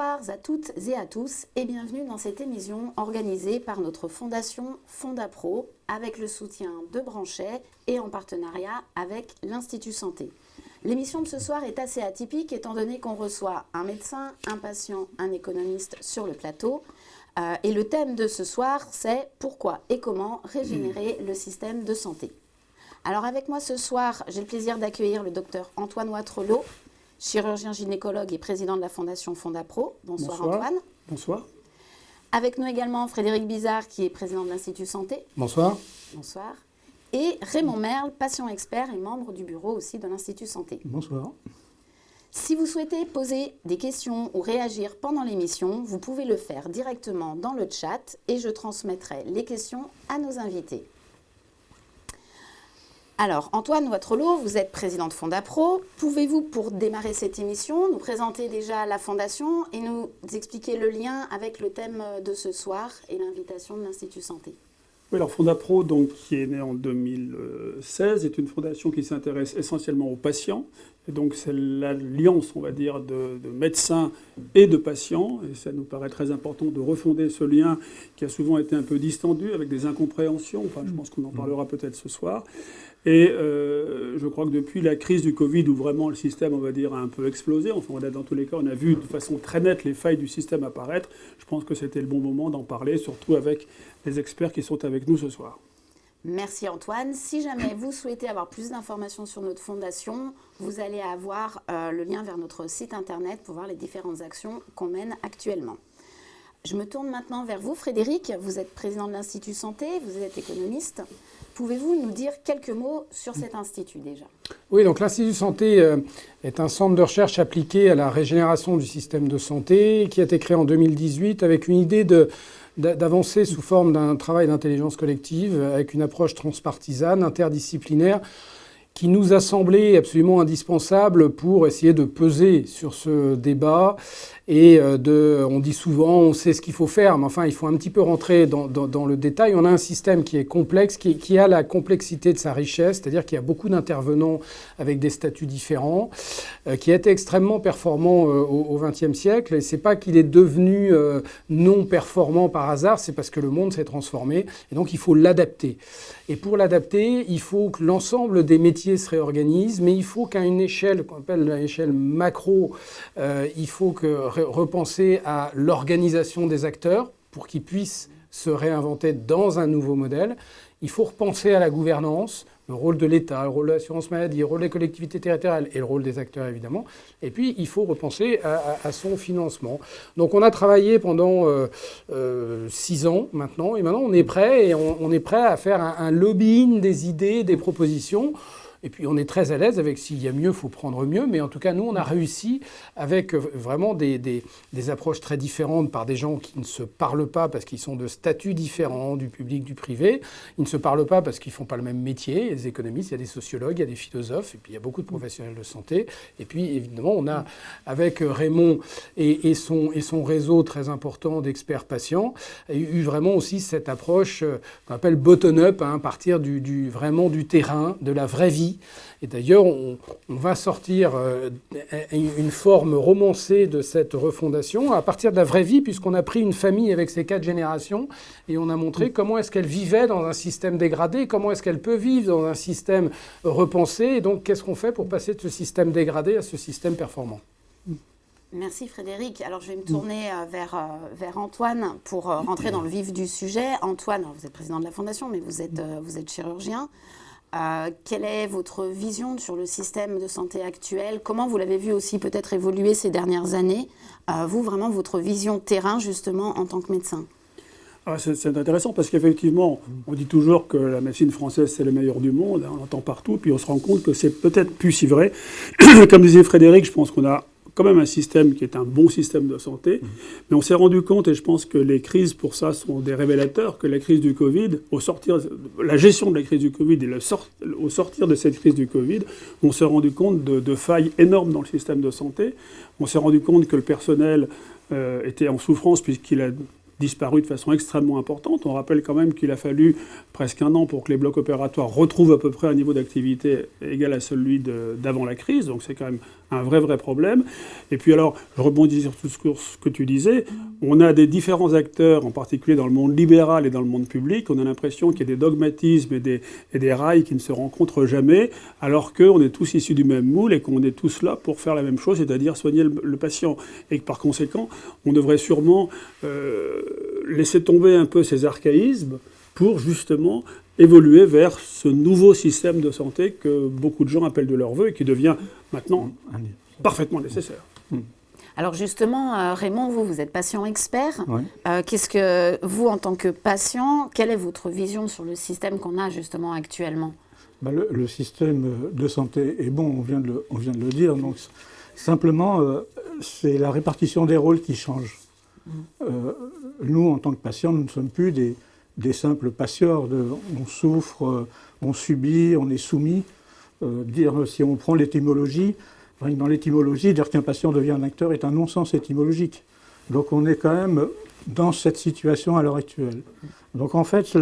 Bonsoir à toutes et à tous et bienvenue dans cette émission organisée par notre fondation Fondapro avec le soutien de Branchet et en partenariat avec l'Institut Santé. L'émission de ce soir est assez atypique étant donné qu'on reçoit un médecin, un patient, un économiste sur le plateau. Et le thème de ce soir, c'est pourquoi et comment régénérer le système de santé. Alors avec moi ce soir, j'ai le plaisir d'accueillir le docteur Antoine Watrelot, chirurgien gynécologue et président de la Fondation Fondapro. Bonsoir Antoine. Bonsoir. Avec nous également Frédéric Bizard, qui est président de l'Institut Santé. Bonsoir. Bonsoir. Et Raymond Merle, patient expert et membre du bureau aussi de l'Institut Santé. Bonsoir. Si vous souhaitez poser des questions ou réagir pendant l'émission, vous pouvez le faire directement dans le chat et je transmettrai les questions à nos invités. Alors, Antoine Watrelot, vous êtes président de Fondapro. Pouvez-vous, pour démarrer cette émission, nous présenter déjà la Fondation et nous expliquer le lien avec le thème de ce soir et l'invitation de l'Institut Santé? Oui, alors Fondapro, donc, qui est né en 2016, est une fondation qui s'intéresse essentiellement aux patients. Et donc c'est l'alliance, on va dire, de médecins et de patients. Et ça nous paraît très important de refonder ce lien qui a souvent été un peu distendu avec des incompréhensions. Enfin, je pense qu'on en parlera peut-être ce soir. Et je crois que depuis la crise du Covid, où vraiment le système, on va dire, a un peu explosé, enfin, dans tous les cas, on a vu de façon très nette les failles du système apparaître. Je pense que c'était le bon moment d'en parler, surtout avec les experts qui sont avec nous ce soir. Merci Antoine. Si jamais vous souhaitez avoir plus d'informations sur notre fondation, vous allez avoir le lien vers notre site internet pour voir les différentes actions qu'on mène actuellement. Je me tourne maintenant vers vous, Frédéric. Vous êtes président de l'Institut Santé, vous êtes économiste. Pouvez-vous nous dire quelques mots sur cet institut déjà? Oui, donc l'Institut Santé est un centre de recherche appliqué à la régénération du système de santé qui a été créé en 2018 avec une idée d'avancer sous forme d'un travail d'intelligence collective avec une approche transpartisane, interdisciplinaire, qui nous a semblé absolument indispensable pour essayer de peser sur ce débat. Et on dit souvent, on sait ce qu'il faut faire, mais enfin, il faut un petit peu rentrer dans le détail. On a un système qui est complexe, qui a la complexité de sa richesse, c'est-à-dire qu'il y a beaucoup d'intervenants avec des statuts différents, qui a été extrêmement performant au XXe siècle. Et c'est pas qu'il est devenu non performant par hasard, c'est parce que le monde s'est transformé. Et donc, il faut l'adapter. Et pour l'adapter, il faut que l'ensemble des métiers se réorganisent, mais il faut qu'à une échelle qu'on appelle l'échelle macro, il faut repenser à l'organisation des acteurs pour qu'ils puissent se réinventer dans un nouveau modèle. Il faut repenser à la gouvernance, le rôle de l'État, le rôle de l'assurance maladie, le rôle des collectivités territoriales et le rôle des acteurs évidemment. Et puis il faut repenser à son financement. Donc on a travaillé pendant 6 ans maintenant et maintenant on est prêt on est prêt à faire un lobbying des idées, des propositions. Et puis on est très à l'aise avec s'il y a mieux, il faut prendre mieux. Mais en tout cas, nous, on a réussi avec vraiment des approches très différentes par des gens qui ne se parlent pas parce qu'ils sont de statuts différents du public, du privé. Ils ne se parlent pas parce qu'ils ne font pas le même métier. Les économistes, il y a des sociologues, il y a des philosophes, et puis il y a beaucoup de professionnels de santé. Et puis évidemment, on a avec Raymond et son réseau très important d'experts patients, eu vraiment aussi cette approche qu'on appelle bottom-up, à partir vraiment du terrain, de la vraie vie. Et d'ailleurs, on va sortir une forme romancée de cette refondation à partir de la vraie vie, puisqu'on a pris une famille avec ses 4 générations et on a montré comment est-ce qu'elle vivait dans un système dégradé, comment est-ce qu'elle peut vivre dans un système repensé, et donc qu'est-ce qu'on fait pour passer de ce système dégradé à ce système performant. Merci Frédéric. Alors je vais me tourner vers Antoine pour rentrer dans le vif du sujet. Antoine, alors vous êtes président de la Fondation, mais vous êtes chirurgien. Quelle est votre vision sur le système de santé actuel? Comment vous l'avez vu aussi peut-être évoluer ces dernières années? Vous, vraiment, votre vision terrain, justement, en tant que médecin. C'est intéressant parce qu'effectivement, on dit toujours que la médecine française, c'est le meilleur du monde. On l'entend partout, puis on se rend compte que c'est peut-être plus si vrai. Comme disait Frédéric, je pense qu'on a quand même un système qui est un bon système de santé. Mais on s'est rendu compte, et je pense que les crises pour ça sont des révélateurs, que la crise du Covid, la gestion de la crise du Covid et au sortir de cette crise du Covid, on s'est rendu compte de failles énormes dans le système de santé. On s'est rendu compte que le personnel était en souffrance puisqu'il a disparu de façon extrêmement importante. On rappelle quand même qu'il a fallu presque 1 an pour que les blocs opératoires retrouvent à peu près un niveau d'activité égal à celui d'avant la crise. Donc c'est quand même un vrai problème. Et puis alors, je rebondis sur tout ce que tu disais. On a des différents acteurs, en particulier dans le monde libéral et dans le monde public. On a l'impression qu'il y a des dogmatismes et des rails qui ne se rencontrent jamais, alors qu'on est tous issus du même moule et qu'on est tous là pour faire la même chose, c'est-à-dire soigner le patient. Et que par conséquent, on devrait sûrement laisser tomber un peu ces archaïsmes pour justement évoluer vers ce nouveau système de santé que beaucoup de gens appellent de leur vœu et qui devient maintenant parfaitement nécessaire. Alors justement, Raymond, vous êtes patient expert. Oui. Qu'est-ce que vous, en tant que patient, quelle est votre vision sur le système qu'on a justement actuellement ? Le système de santé est bon, on vient de le dire. Donc, simplement, c'est la répartition des rôles qui change. Nous, en tant que patients, nous ne sommes plus des simples patieurs. On souffre, on subit, on est soumis. Si on prend l'étymologie, dans l'étymologie, dire qu'un patient devient un acteur est un non-sens étymologique. Donc on est quand même dans cette situation à l'heure actuelle. Donc en fait,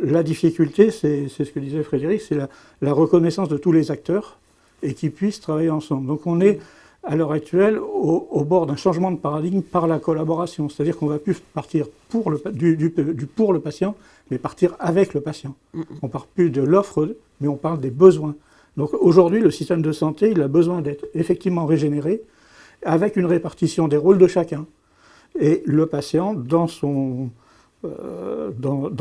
la difficulté, c'est ce que disait Frédéric, c'est la reconnaissance de tous les acteurs et qu'ils puissent travailler ensemble. Donc on est à l'heure actuelle au bord d'un changement de paradigme par la collaboration. C'est-à-dire qu'on ne va plus partir pour le patient, mais partir avec le patient. On ne parle plus de l'offre, mais on parle des besoins. Donc aujourd'hui, le système de santé, il a besoin d'être effectivement régénéré avec une répartition des rôles de chacun. Et le patient, dans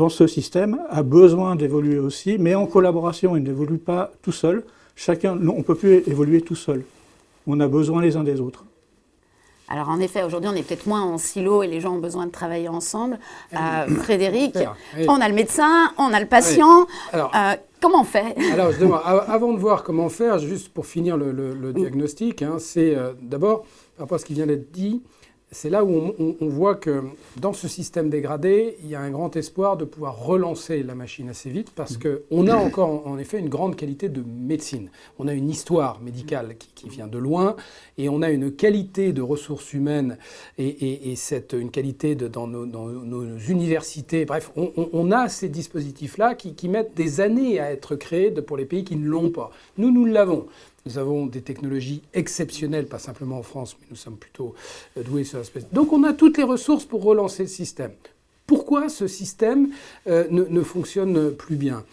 ce système, a besoin d'évoluer aussi, mais en collaboration. Il n'évolue pas tout seul. On ne peut plus évoluer tout seul. On a besoin les uns des autres. Alors en effet, aujourd'hui, on est peut-être moins en silo et les gens ont besoin de travailler ensemble. Frédéric, on a le médecin, on a le patient. Alors, comment on fait ? Alors, avant de voir comment faire, juste pour finir le diagnostic, c'est d'abord, par rapport à ce qui vient d'être dit, c'est là où on voit que dans ce système dégradé, il y a un grand espoir de pouvoir relancer la machine assez vite parce qu'on a encore en effet une grande qualité de médecine. On a une histoire médicale qui vient de loin et on a une qualité de ressources humaines et une qualité dans nos universités. Bref, on a ces dispositifs-là qui mettent des années à être créés pour les pays qui ne l'ont pas. Nous l'avons. Nous avons des technologies exceptionnelles, pas simplement en France, mais nous sommes plutôt doués sur l'aspect. Donc on a toutes les ressources pour relancer le système. Pourquoi ce système ne fonctionne plus bien ?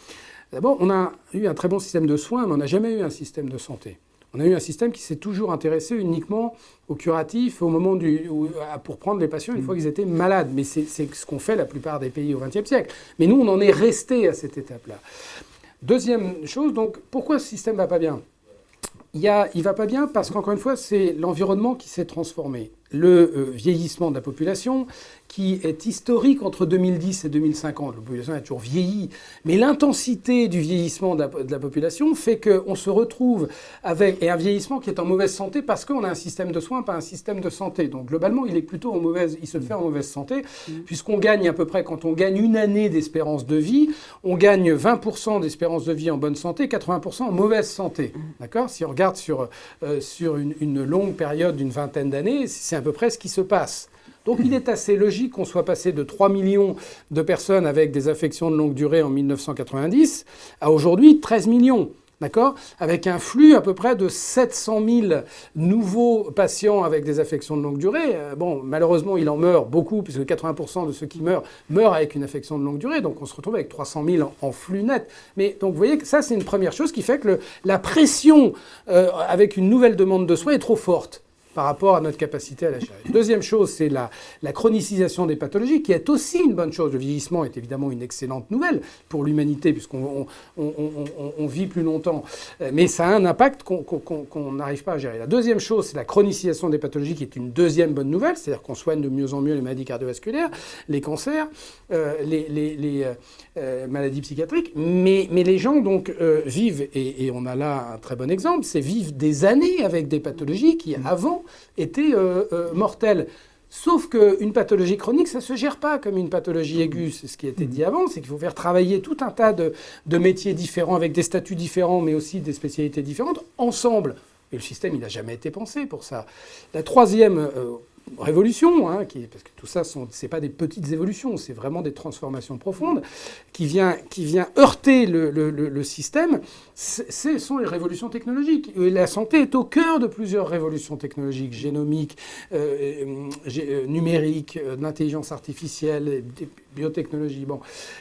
D'abord, on a eu un très bon système de soins, mais on n'a jamais eu un système de santé. On a eu un système qui s'est toujours intéressé uniquement au curatif, au moment pour prendre les patients une fois qu'ils étaient malades. Mais c'est ce qu'ont fait la plupart des pays au XXe siècle. Mais nous, on en est resté à cette étape-là. Deuxième chose, donc, pourquoi ce système ne va pas bien ? Il ne va pas bien parce qu'encore une fois, c'est l'environnement qui s'est transformé. Le vieillissement de la population, qui est historique entre 2010 et 2050. La population a toujours vieilli, mais l'intensité du vieillissement de la population fait qu'on se retrouve avec un vieillissement qui est en mauvaise santé parce qu'on a un système de soins, pas un système de santé. Donc globalement, il est plutôt il se fait en mauvaise santé, puisqu'on gagne à peu près, quand on gagne une année d'espérance de vie, on gagne 20% d'espérance de vie en bonne santé, 80% en mauvaise santé. D'accord ? Si on regarde sur une longue période d'une vingtaine d'années, c'est à peu près ce qui se passe. Donc il est assez logique qu'on soit passé de 3 millions de personnes avec des affections de longue durée en 1990 à aujourd'hui 13 millions. D'accord ? Avec un flux à peu près de 700 000 nouveaux patients avec des affections de longue durée. Malheureusement, il en meurt beaucoup, puisque 80% de ceux qui meurent avec une affection de longue durée. Donc on se retrouve avec 300 000 en flux net. Mais donc vous voyez que ça, c'est une première chose qui fait que la pression avec une nouvelle demande de soins est trop forte par rapport à notre capacité à la gérer. Deuxième chose, c'est la chronicisation des pathologies, qui est aussi une bonne chose. Le vieillissement est évidemment une excellente nouvelle pour l'humanité, puisqu'on vit plus longtemps. Mais ça a un impact qu'on n'arrive pas à gérer. La deuxième chose, c'est la chronicisation des pathologies, qui est une deuxième bonne nouvelle, c'est-à-dire qu'on soigne de mieux en mieux les maladies cardiovasculaires, les cancers, les maladies psychiatriques. Mais les gens donc vivent, et on a là un très bon exemple, c'est vivre des années avec des pathologies qui, avant, étaient mortelles. Sauf qu'une pathologie chronique, ça ne se gère pas comme une pathologie aiguë. C'est ce qui a été dit avant, c'est qu'il faut faire travailler tout un tas de métiers différents, avec des statuts différents, mais aussi des spécialités différentes, ensemble. Et le système, il n'a jamais été pensé pour ça. La troisième révolution, parce que tout ça, c'est pas des petites évolutions, c'est vraiment des transformations profondes, qui vient heurter le système, ce sont les révolutions technologiques. Et la santé est au cœur de plusieurs révolutions technologiques, génomiques, numériques, d'intelligence artificielle, des biotechnologies,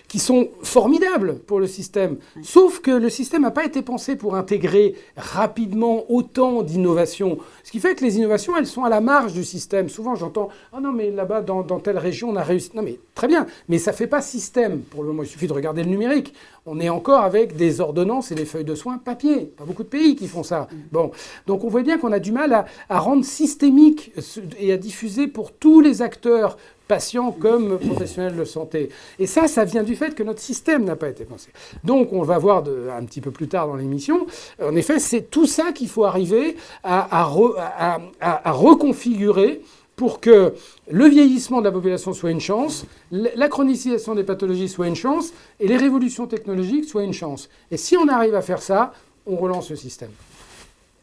qui sont formidables pour le système. Sauf que le système n'a pas été pensé pour intégrer rapidement autant d'innovations. Ce qui fait que les innovations, elles sont à la marge du système. Souvent, j'entends « Ah non, mais là-bas, dans telle région, on a réussi. » Non, mais très bien, mais ça ne fait pas système. Pour le moment, il suffit de regarder le numérique. On est encore avec des ordonnances et des feuilles de soins papier. Pas beaucoup de pays qui font ça. Donc on voit bien qu'on a du mal à rendre systémique et à diffuser pour tous les acteurs, patients comme professionnels de santé. Et ça vient du fait que notre système n'a pas été pensé. Donc on va voir un petit peu plus tard dans l'émission, en effet, c'est tout ça qu'il faut arriver à reconfigurer pour que le vieillissement de la population soit une chance, la chronicisation des pathologies soit une chance, et les révolutions technologiques soient une chance. Et si on arrive à faire ça, on relance le système.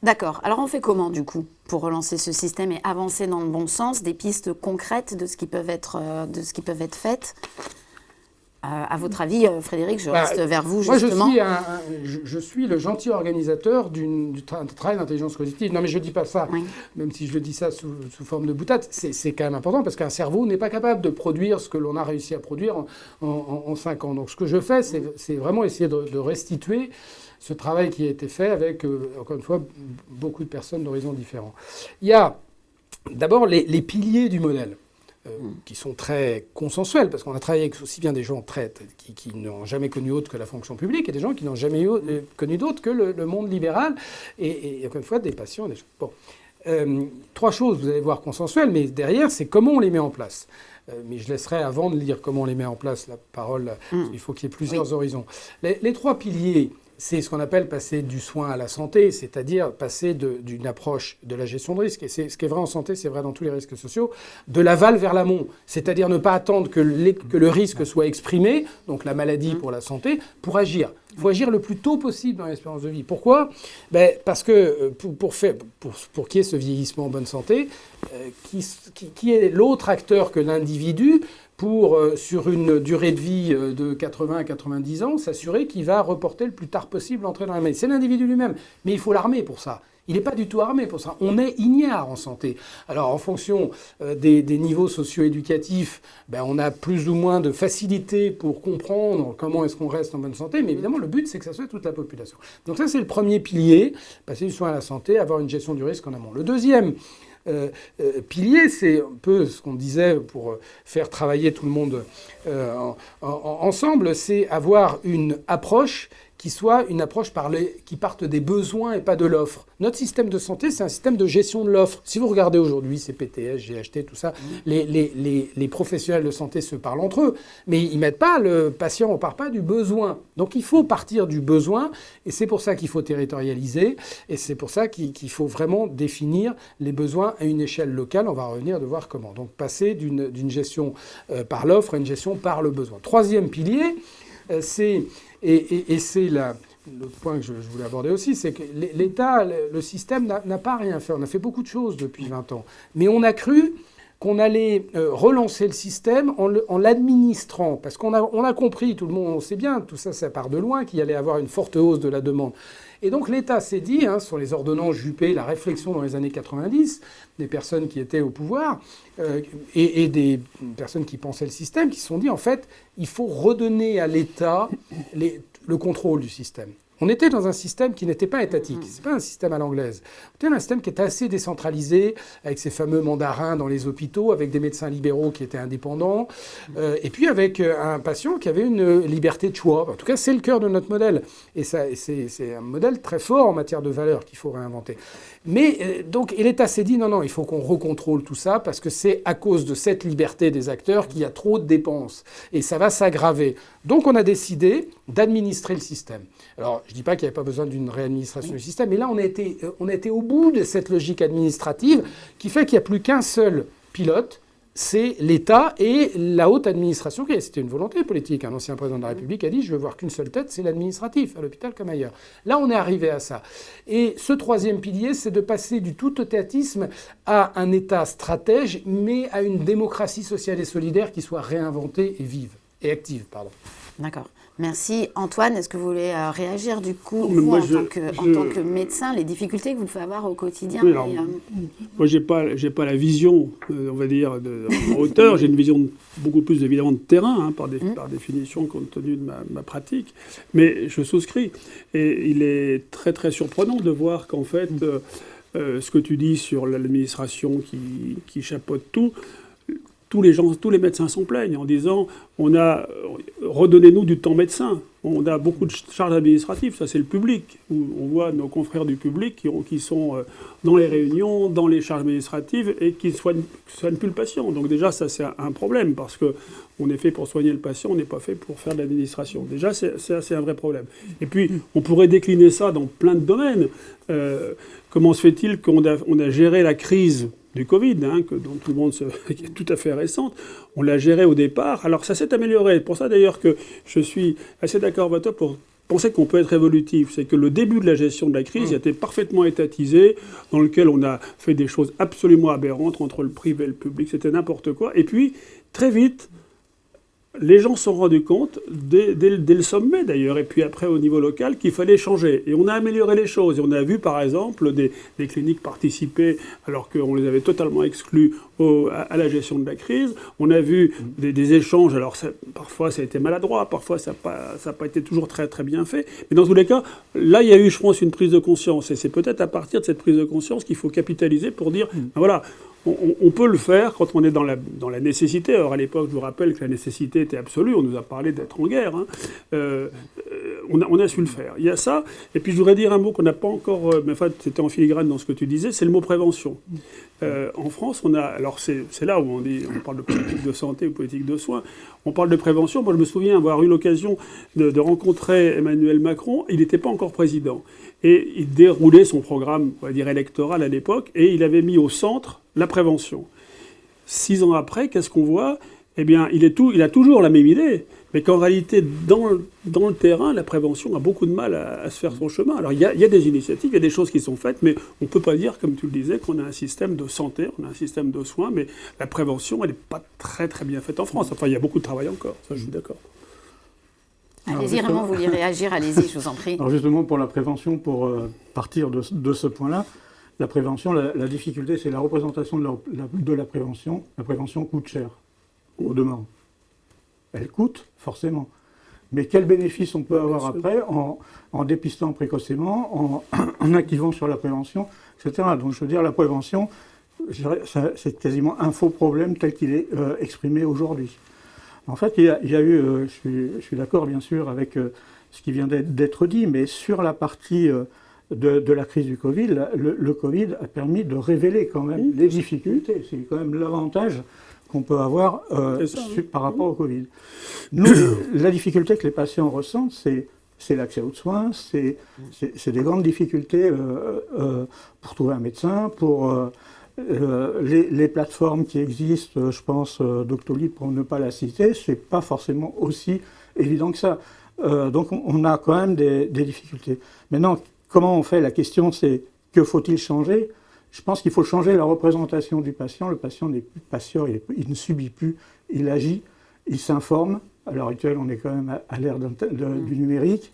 D'accord. Alors on fait comment du coup pour relancer ce système et avancer dans le bon sens, des pistes concrètes de ce qui peuvent être faites? À votre avis, Frédéric, je reste vers vous justement. Moi, je suis le gentil organisateur du travail d'intelligence collective. Non, mais je ne dis pas ça, même si je dis ça sous forme de boutade. C'est quand même important parce qu'un cerveau n'est pas capable de produire ce que l'on a réussi à produire en 5 ans. Donc ce que je fais, c'est vraiment essayer de restituer ce travail qui a été fait avec, encore une fois, beaucoup de personnes d'horizons différents. Il y a d'abord les piliers du modèle. Qui sont très consensuels, parce qu'on a travaillé avec aussi bien des gens qui n'ont jamais connu autre que la fonction publique et des gens qui n'ont jamais connu d'autre que le monde libéral et encore une fois des patients. Des gens. 3 choses, vous allez voir, consensuelles, mais derrière, c'est comment on les met en place. Mais je laisserai, avant de lire comment on les met en place, la parole, il faut qu'il y ait plusieurs horizons. Les 3 piliers, c'est ce qu'on appelle passer du soin à la santé, c'est-à-dire passer d'une approche de la gestion de risque. Et ce qui est vrai en santé, c'est vrai dans tous les risques sociaux, de l'aval vers l'amont. C'est-à-dire ne pas attendre que le risque soit exprimé, donc la maladie pour la santé, pour agir. Il faut agir le plus tôt possible dans l'espérance de vie. Pourquoi ? Parce que pour qu'il y ait ce vieillissement en bonne santé, qui est l'autre acteur que l'individu pour, sur une durée de vie de 80 à 90 ans, s'assurer qu'il va reporter le plus tard possible l'entrée dans la maladie. C'est l'individu lui-même, mais il faut l'armer pour ça. Il n'est pas du tout armé pour ça. On est ignare en santé. Alors, en fonction des niveaux socio-éducatifs, on a plus ou moins de facilité pour comprendre comment est-ce qu'on reste en bonne santé. Mais évidemment, le but, c'est que ça soit toute la population. Donc ça, c'est le premier pilier, passer du soin à la santé, avoir une gestion du risque en amont. Le deuxième pilier, c'est un peu ce qu'on disait pour faire travailler tout le monde ensemble, c'est avoir une approche qui soit une approche qui parte des besoins et pas de l'offre. Notre système de santé, c'est un système de gestion de l'offre. Si vous regardez aujourd'hui, CPTS, GHT, tout ça, les professionnels de santé se parlent entre eux, mais ils ne mettent pas le patient, on ne part pas du besoin. Donc il faut partir du besoin, et c'est pour ça qu'il faut territorialiser, et c'est pour ça qu'il faut vraiment définir les besoins à une échelle locale. On va revenir de voir comment. Donc passer d'une gestion par l'offre à une gestion par le besoin. 3e pilier, c'est l'autre point que je voulais aborder aussi, c'est que l'État, le système n'a pas rien fait. On a fait beaucoup de choses depuis 20 ans. Mais on a cru qu'on allait relancer le système en l'administrant. Parce qu'on a compris, tout le monde, on sait bien, tout ça, ça part de loin, qu'il allait y avoir une forte hausse de la demande. Et donc l'État s'est dit, sur les ordonnances Juppé, la réflexion dans les années 90, des personnes qui étaient au pouvoir et des personnes qui pensaient le système, qui se sont dit, en fait, il faut redonner à l'État le contrôle du système. On était dans un système qui n'était pas étatique. C'est pas un système à l'anglaise. On était dans un système qui était assez décentralisé, avec ces fameux mandarins dans les hôpitaux, avec des médecins libéraux qui étaient indépendants, et puis avec un patient qui avait une liberté de choix. En tout cas, c'est le cœur de notre modèle. Et c'est un modèle très fort en matière de valeurs qu'il faut réinventer. Mais donc, et l'État s'est dit, non, il faut qu'on recontrôle tout ça, parce que c'est à cause de cette liberté des acteurs qu'il y a trop de dépenses. Et ça va s'aggraver. Donc, on a décidé d'administrer le système. Alors, je ne dis pas qu'il n'y avait pas besoin d'une réadministration du système, mais là, on a été au bout de cette logique administrative qui fait qu'il n'y a plus qu'un seul pilote, c'est l'État et la haute administration. C'était une volonté politique. Un ancien président de la République a dit « je veux voir qu'une seule tête, c'est l'administratif, à l'hôpital comme ailleurs ». Là, on est arrivé à ça. Et ce troisième pilier, c'est de passer du tout-étatisme à un État stratège, mais à une démocratie sociale et solidaire qui soit réinventée et vive, et active, pardon. D'accord. Merci. Antoine, est-ce que vous voulez réagir du coup, Mais moi, en tant que médecin, les difficultés que vous pouvez avoir au quotidien Oui, alors, moi, j'ai pas la vision, on va dire, en hauteur. J'ai une vision beaucoup plus, évidemment, de terrain, par définition, compte tenu de ma pratique. Mais je souscris. Et il est très, très surprenant de voir qu'en fait, ce que tu dis sur l'administration qui chapeaute tout, tous les médecins s'en plaignent en disant redonnez-nous du temps médecin. On a beaucoup de charges administratives, ça c'est le public. Où on voit nos confrères du public qui sont dans les réunions, dans les charges administratives et qui ne soignent plus le patient. Donc déjà ça c'est un problème parce qu'on est fait pour soigner le patient, on n'est pas fait pour faire de l'administration. Déjà c'est un vrai problème. Et puis on pourrait décliner ça dans plein de domaines. Comment se fait-il qu'on a géré la crise du Covid, dont tout le monde qui est tout à fait récente, on l'a géré au départ. Alors ça s'est amélioré. Pour ça d'ailleurs que je suis assez d'accord avec toi pour penser qu'on peut être évolutif. C'est que le début de la gestion de la crise il a été parfaitement étatisé, dans lequel on a fait des choses absolument aberrantes entre le privé et le public. C'était n'importe quoi. Et puis, très vite, les gens se sont rendus compte, dès le sommet d'ailleurs, et puis après au niveau local, qu'il fallait changer. Et on a amélioré les choses. Et on a vu par exemple des cliniques participer alors qu'on les avait totalement exclus à la gestion de la crise. On a vu des échanges, alors parfois ça a été maladroit, parfois ça n'a pas été toujours très très bien fait. Mais dans tous les cas, là il y a eu je pense une prise de conscience. Et c'est peut-être à partir de cette prise de conscience qu'il faut capitaliser pour dire, voilà, on peut le faire quand on est dans la nécessité. Alors à l'époque, je vous rappelle que la nécessité était absolue. On nous a parlé d'être en guerre. On a su le faire. Il y a ça. Et puis je voudrais dire un mot qu'on n'a pas encore... mais enfin, c'était en filigrane dans ce que tu disais, c'est le mot prévention. En France, on a... Alors c'est là où on parle de politique de santé ou politique de soins. On parle de prévention. Moi, je me souviens avoir eu l'occasion de rencontrer Emmanuel Macron. Il n'était pas encore président. Et il déroulait son programme, on va dire, électoral à l'époque. Et il avait mis au centre la prévention. 6 ans après, qu'est-ce qu'on voit ? Eh bien, il a toujours la même idée, mais qu'en réalité, dans le terrain, la prévention a beaucoup de mal à se faire son chemin. Alors, il y a des initiatives, il y a des choses qui sont faites, mais on ne peut pas dire, comme tu le disais, qu'on a un système de santé, on a un système de soins, mais la prévention, elle n'est pas très, très bien faite en France. Enfin, il y a beaucoup de travail encore, ça, je suis d'accord. Allez-y, Raymond, vous voulez réagir, allez-y, je vous en prie. Alors justement, pour la prévention, pour partir de ce point-là, la prévention, la difficulté, c'est la représentation de la prévention. La prévention coûte cher, au demeurant. Elle coûte, forcément. Mais quel bénéfice on peut avoir après en dépistant précocement, en activant sur la prévention, etc. Donc je veux dire, la prévention, c'est quasiment un faux problème tel qu'il est exprimé aujourd'hui. En fait, il y a eu, je suis d'accord bien sûr avec ce qui vient d'être dit, mais sur la partie de la crise du Covid, le Covid a permis de révéler quand même les difficultés. C'est quand même l'avantage qu'on peut avoir par rapport au Covid. Nous, la difficulté que les patients ressentent, c'est l'accès aux soins, c'est des grandes difficultés pour trouver un médecin, pour les plateformes qui existent, je pense Doctolib pour ne pas la citer, c'est pas forcément aussi évident que ça. Donc on a quand même des difficultés. Maintenant, comment on fait ? La question c'est que faut-il changer ? Je pense qu'il faut changer la représentation du patient. Le patient n'est plus patient, il ne subit plus, il agit, il s'informe. À l'heure actuelle, on est quand même à l'ère du numérique.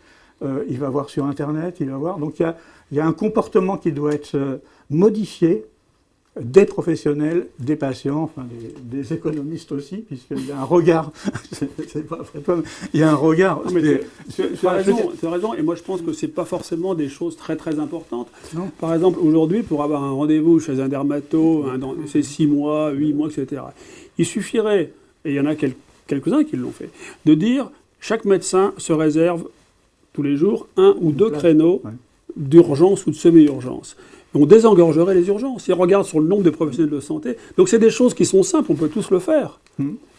Il va voir sur Internet, il va voir. Donc il y a un comportement qui doit être modifié des professionnels, des patients, enfin des économistes aussi, puisqu'il y a un regard, c'est pas après toi, mais il y a un regard. Tu as raison, et moi je pense que c'est pas forcément des choses très très importantes. Non. Par exemple, aujourd'hui, pour avoir un rendez-vous chez un dermato, c'est 6 mois, 8 mois, etc. Il suffirait, et il y en a quelques-uns qui l'ont fait, de dire chaque médecin se réserve tous les jours 1 ou 2 créneaux d'urgence ou de semi-urgence. On désengorgerait les urgences. Si on regarde sur le nombre de professionnels de santé, donc c'est des choses qui sont simples, on peut tous le faire.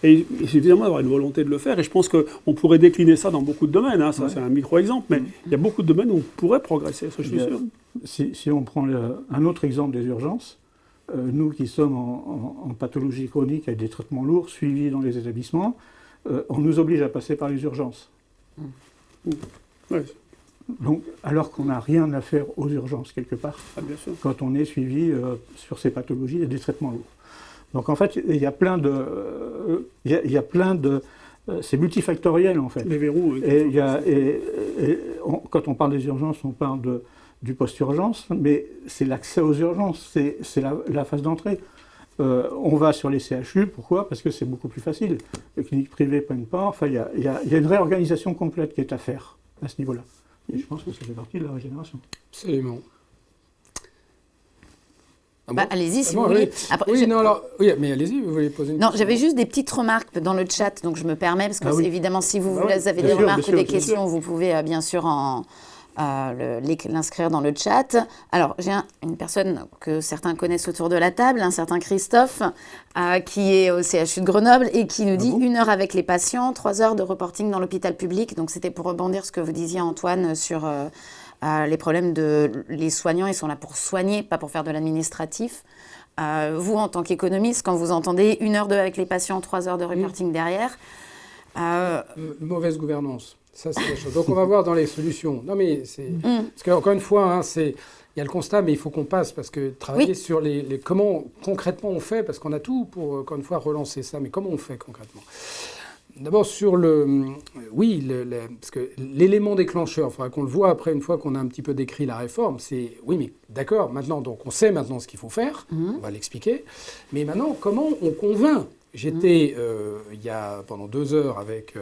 Et il suffit évidemment d'avoir une volonté de le faire. Et je pense qu'on pourrait décliner ça dans beaucoup de domaines. Ça, c'est un micro-exemple, mais il y a beaucoup de domaines où on pourrait progresser, ça je suis sûr. Si on prend un autre exemple des urgences, nous qui sommes en pathologie chronique avec des traitements lourds suivis dans les établissements, on nous oblige à passer par les urgences. Ouais. Donc, alors qu'on n'a rien à faire aux urgences quelque part, Bien sûr. quand on est suivi sur ces pathologies et des traitements lourds. Donc en fait, il y a plein de... c'est multifactoriel en fait. Les verrous. Oui. Quand on parle des urgences, on parle du post-urgence, mais c'est l'accès aux urgences, c'est la phase d'entrée. On va sur les CHU, pourquoi ? Parce que c'est beaucoup plus facile. Les cliniques privées ne prennent pas. Enfin, il y a une réorganisation complète qui est à faire à ce niveau-là. Et je pense que ça fait partie de la régénération. Absolument. Allez-y si bon, vous voulez. oui. Après, Oui, non, alors, oui, mais allez-y, vous voulez poser une question ? Non, j'avais juste des petites remarques dans le chat, donc je me permets, parce que Ah oui. évidemment, si vous oui, avez bien des sûr, remarques bien ou des sûr, questions, vous pouvez bien sûr l'inscrire dans le chat. Alors, j'ai une personne que certains connaissent autour de la table, un certain Christophe, qui est au CHU de Grenoble et qui nous dit 1 heure avec les patients, 3 heures de reporting dans l'hôpital public. Donc, c'était pour rebondir ce que vous disiez, Antoine, sur les problèmes les soignants. Ils sont là pour soigner, pas pour faire de l'administratif. Vous, en tant qu'économiste, quand vous entendez 1 heure avec les patients, 3 heures de reporting derrière... Mauvaise gouvernance. Ça, c'est la chose. Donc, on va voir dans les solutions. Non, mais c'est... Parce qu'encore une fois, il y a le constat, mais il faut qu'on passe, parce que travailler sur comment concrètement on fait, parce qu'on a tout pour, encore une fois, relancer ça, mais comment on fait concrètement ? D'abord, sur parce que l'élément déclencheur, il faudra qu'on le voit après, une fois qu'on a un petit peu décrit la réforme, c'est, oui, mais d'accord, maintenant, donc on sait maintenant ce qu'il faut faire, on va l'expliquer, mais maintenant, comment on convainc ? J'étais, il y a pendant 2 heures avec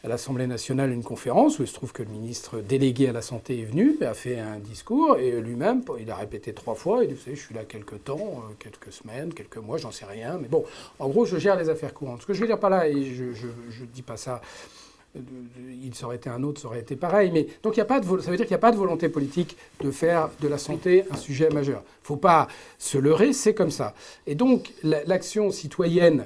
à l'Assemblée nationale une conférence où il se trouve que le ministre délégué à la Santé est venu, a fait un discours et lui-même, il a répété 3 fois, il dit, vous savez, je suis là quelques temps, quelques semaines, quelques mois, j'en sais rien, mais bon, en gros, je gère les affaires courantes. Ce que je veux dire par là, et je dis pas ça... il aurait été un autre, ça aurait été pareil. Mais donc ça veut dire qu'il n'y a pas de volonté politique de faire de la santé un sujet majeur. Il ne faut pas se leurrer, c'est comme ça. Et donc l'action citoyenne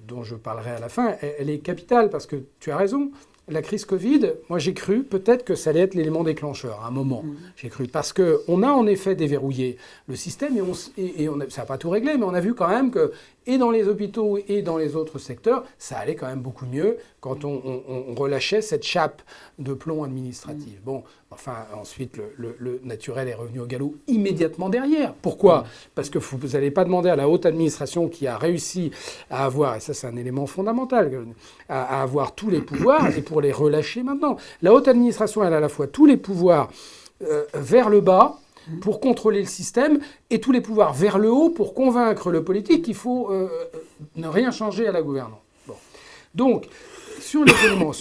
dont je parlerai à la fin, elle est capitale parce que tu as raison. La crise Covid, moi j'ai cru peut-être que ça allait être l'élément déclencheur à un moment. J'ai cru parce qu'on a en effet déverrouillé le système et ça n'a pas tout réglé, mais on a vu quand même que et dans les hôpitaux et dans les autres secteurs, ça allait quand même beaucoup mieux quand on relâchait cette chape de plomb administrative. Bon, enfin ensuite le naturel est revenu au galop immédiatement derrière. Pourquoi ? Parce que vous n'allez pas demander à la haute administration qui a réussi à avoir, et ça c'est un élément fondamental, à avoir tous les pouvoirs et pour les relâcher maintenant. La haute administration, elle a à la fois tous les pouvoirs vers le bas pour contrôler le système et tous les pouvoirs vers le haut pour convaincre le politique qu'il faut ne rien changer à la gouvernance. Bon. Donc, sur les éléments,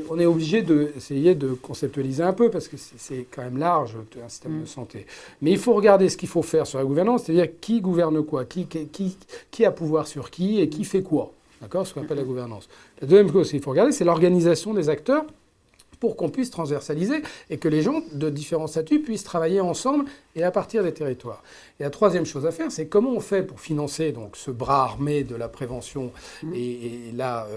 on est obligé d'essayer de conceptualiser un peu parce que c'est quand même large un système de santé. Mais il faut regarder ce qu'il faut faire sur la gouvernance, c'est-à-dire qui gouverne quoi, qui a pouvoir sur qui et qui fait quoi. D'accord ? Ce qu'on appelle la gouvernance. La deuxième chose qu'il faut regarder, c'est l'organisation des acteurs pour qu'on puisse transversaliser et que les gens de différents statuts puissent travailler ensemble et à partir des territoires. Et la troisième chose à faire, c'est comment on fait pour financer donc, ce bras armé de la prévention. Et là,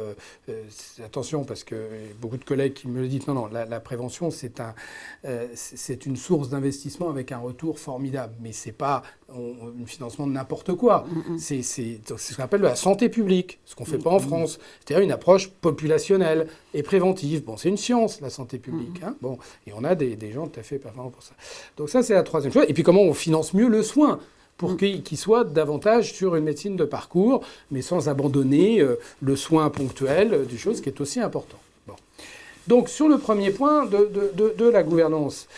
attention, parce que beaucoup de collègues qui me le disent, non, la prévention, c'est une source d'investissement avec un retour formidable. Mais ce n'est pas un financement de n'importe quoi. C'est ce qu'on appelle la santé publique, ce qu'on ne fait pas en France. C'est-à-dire une approche populationnelle et préventive. Bon, c'est une science, la santé publique. Hein. Bon, et on a des gens tout à fait performants pour ça. Donc ça, c'est la troisième chose. Et puis comment on finance mieux le soin pour qu'il soit davantage sur une médecine de parcours, mais sans abandonner le soin ponctuel, des choses qui est aussi important. Bon. Donc sur le premier point de la gouvernance,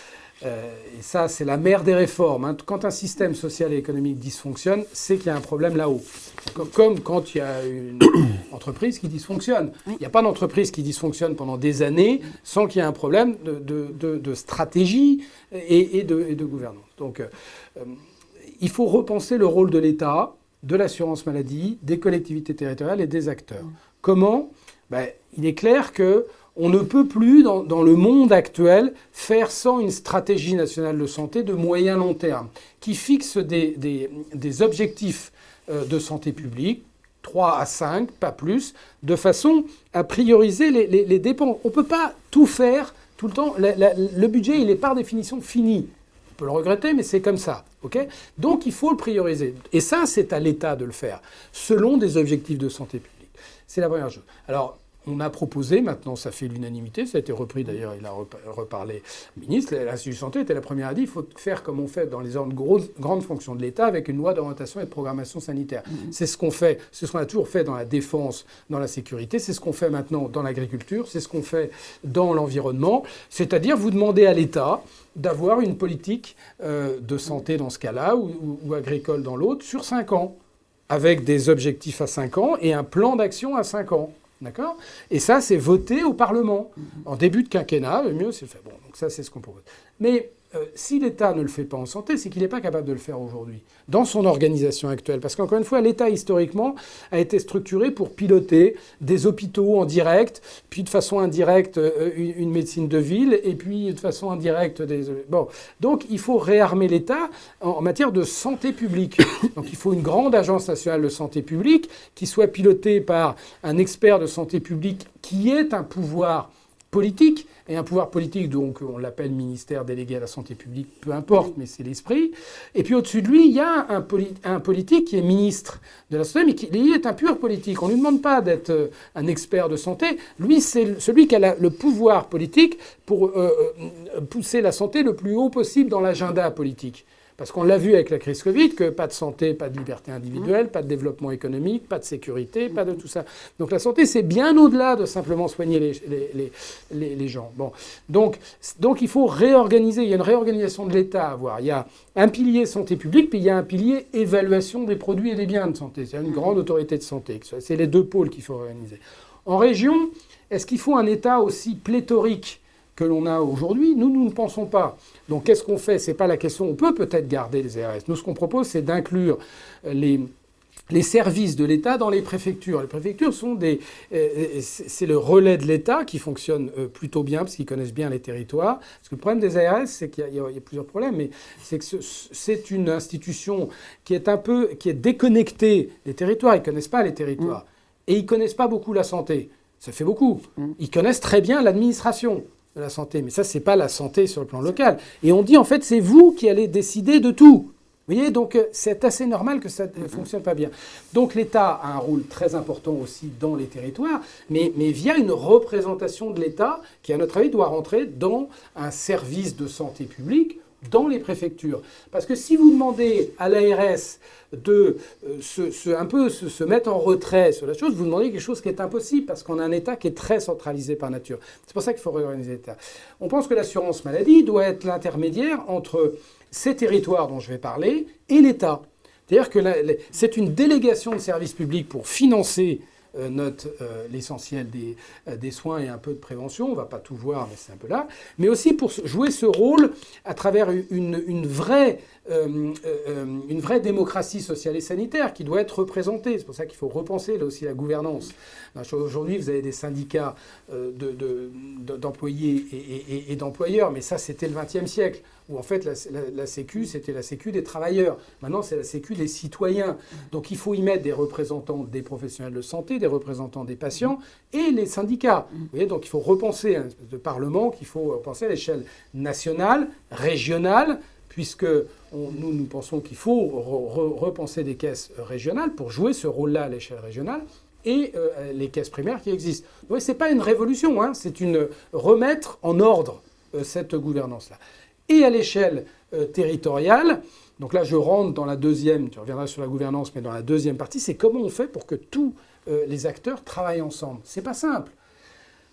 et ça c'est la mère des réformes, hein. Quand un système social et économique dysfonctionne, c'est qu'il y a un problème là-haut. Comme quand il y a une entreprise qui dysfonctionne. Il n'y a pas d'entreprise qui dysfonctionne pendant des années sans qu'il y ait un problème de stratégie et de gouvernance. Donc il faut repenser le rôle de l'État, de l'assurance maladie, des collectivités territoriales et des acteurs. Comment ? Il est clair qu'on ne peut plus, dans le monde actuel, faire sans une stratégie nationale de santé de moyen long terme, qui fixe des objectifs de santé publique, 3 à 5, pas plus, de façon à prioriser les dépenses. On ne peut pas tout faire tout le temps. Le budget, il est par définition fini. peut le regretter, mais c'est comme ça. Okay, donc il faut le prioriser. Et ça, c'est à l'État de le faire, selon des objectifs de santé publique. C'est la première chose. Alors, on a proposé, maintenant ça fait l'unanimité, ça a été repris d'ailleurs, il a reparlé le ministre, l'Institut de santé était la première à dire, il faut faire comme on fait dans les grandes fonctions de l'État avec une loi d'orientation et de programmation sanitaire. C'est ce qu'on fait, c'est ce qu'on a toujours fait dans la défense, dans la sécurité, c'est ce qu'on fait maintenant dans l'agriculture, c'est ce qu'on fait dans l'environnement, c'est-à-dire vous demandez à l'État d'avoir une politique de santé dans ce cas-là, ou agricole dans l'autre, sur 5 ans, avec des objectifs à 5 ans et un plan d'action à 5 ans. D'accord ? Et ça, c'est voté au Parlement. En début de quinquennat, le mieux, c'est le fait. Bon, donc ça, c'est ce qu'on propose. Mais si l'État ne le fait pas en santé, c'est qu'il n'est pas capable de le faire aujourd'hui, dans son organisation actuelle. Parce qu'encore une fois, l'État, historiquement, a été structuré pour piloter des hôpitaux en direct, puis de façon indirecte, une médecine de ville, et puis de façon indirecte des... Bon, donc il faut réarmer l'État en matière de santé publique. Donc il faut une grande agence nationale de santé publique qui soit pilotée par un expert de santé publique qui ait un pouvoir politique, et un pouvoir politique, donc on l'appelle ministère délégué à la santé publique, peu importe, mais c'est l'esprit. Et puis au-dessus de lui, il y a un politique qui est ministre de la santé, mais qui est un pur politique. On ne lui demande pas d'être un expert de santé. Lui, c'est celui qui a le pouvoir politique pour pousser la santé le plus haut possible dans l'agenda politique. Parce qu'on l'a vu avec la crise Covid, que pas de santé, pas de liberté individuelle, pas de développement économique, pas de sécurité, pas de tout ça. Donc la santé, c'est bien au-delà de simplement soigner les gens. Bon. Donc il faut réorganiser. Il y a une réorganisation de l'État à avoir. Il y a un pilier santé publique, puis il y a un pilier évaluation des produits et des biens de santé. C'est une grande autorité de santé. C'est les deux pôles qu'il faut organiser. En région, est-ce qu'il faut un État aussi pléthorique que l'on a aujourd'hui? Nous ne pensons pas. Donc qu'est-ce qu'on fait? C'est pas la question. On peut peut-être garder les ARS. Nous, ce qu'on propose, c'est d'inclure les services de l'État dans les préfectures. Les préfectures sont c'est le relais de l'État qui fonctionne plutôt bien parce qu'ils connaissent bien les territoires. Parce que le problème des ARS, c'est qu'il y a plusieurs problèmes, mais c'est que c'est une institution qui est déconnectée des territoires. Ils connaissent pas les territoires. Et ils connaissent pas beaucoup la santé. Ça fait beaucoup. Ils connaissent très bien l'administration de la santé, mais ça, c'est pas la santé sur le plan local. Et on dit, en fait, c'est vous qui allez décider de tout. Vous voyez, donc c'est assez normal que ça ne fonctionne pas bien. Donc l'État a un rôle très important aussi dans les territoires, mais via une représentation de l'État qui, à notre avis, doit rentrer dans un service de santé publique dans les préfectures. Parce que si vous demandez à l'ARS de se mettre en retrait sur la chose, vous demandez quelque chose qui est impossible parce qu'on a un État qui est très centralisé par nature. C'est pour ça qu'il faut réorganiser l'État. On pense que l'assurance maladie doit être l'intermédiaire entre ces territoires dont je vais parler et l'État. C'est-à-dire que c'est une délégation de services publics pour financer l'essentiel des soins et un peu de prévention. On ne va pas tout voir, mais c'est un peu là. Mais aussi pour jouer ce rôle à travers une vraie démocratie sociale et sanitaire qui doit être représentée. C'est pour ça qu'il faut repenser là aussi la gouvernance. Aujourd'hui, vous avez des syndicats d'employés et d'employeurs, mais ça, c'était le XXe siècle, où en fait la Sécu, c'était la Sécu des travailleurs. Maintenant, c'est la Sécu des citoyens. Donc il faut y mettre des représentants des professionnels de santé, des représentants des patients et les syndicats. Vous voyez, donc il faut repenser un espèce de parlement qu'il faut repenser à l'échelle nationale, régionale, puisque nous pensons qu'il faut repenser des caisses régionales pour jouer ce rôle-là à l'échelle régionale et les caisses primaires qui existent. Donc ce n'est pas une révolution, hein, c'est remettre en ordre cette gouvernance-là. Et à l'échelle territoriale, donc là je rentre dans la deuxième, tu reviendras sur la gouvernance, mais dans la deuxième partie, c'est comment on fait pour que tous les acteurs travaillent ensemble. C'est pas simple.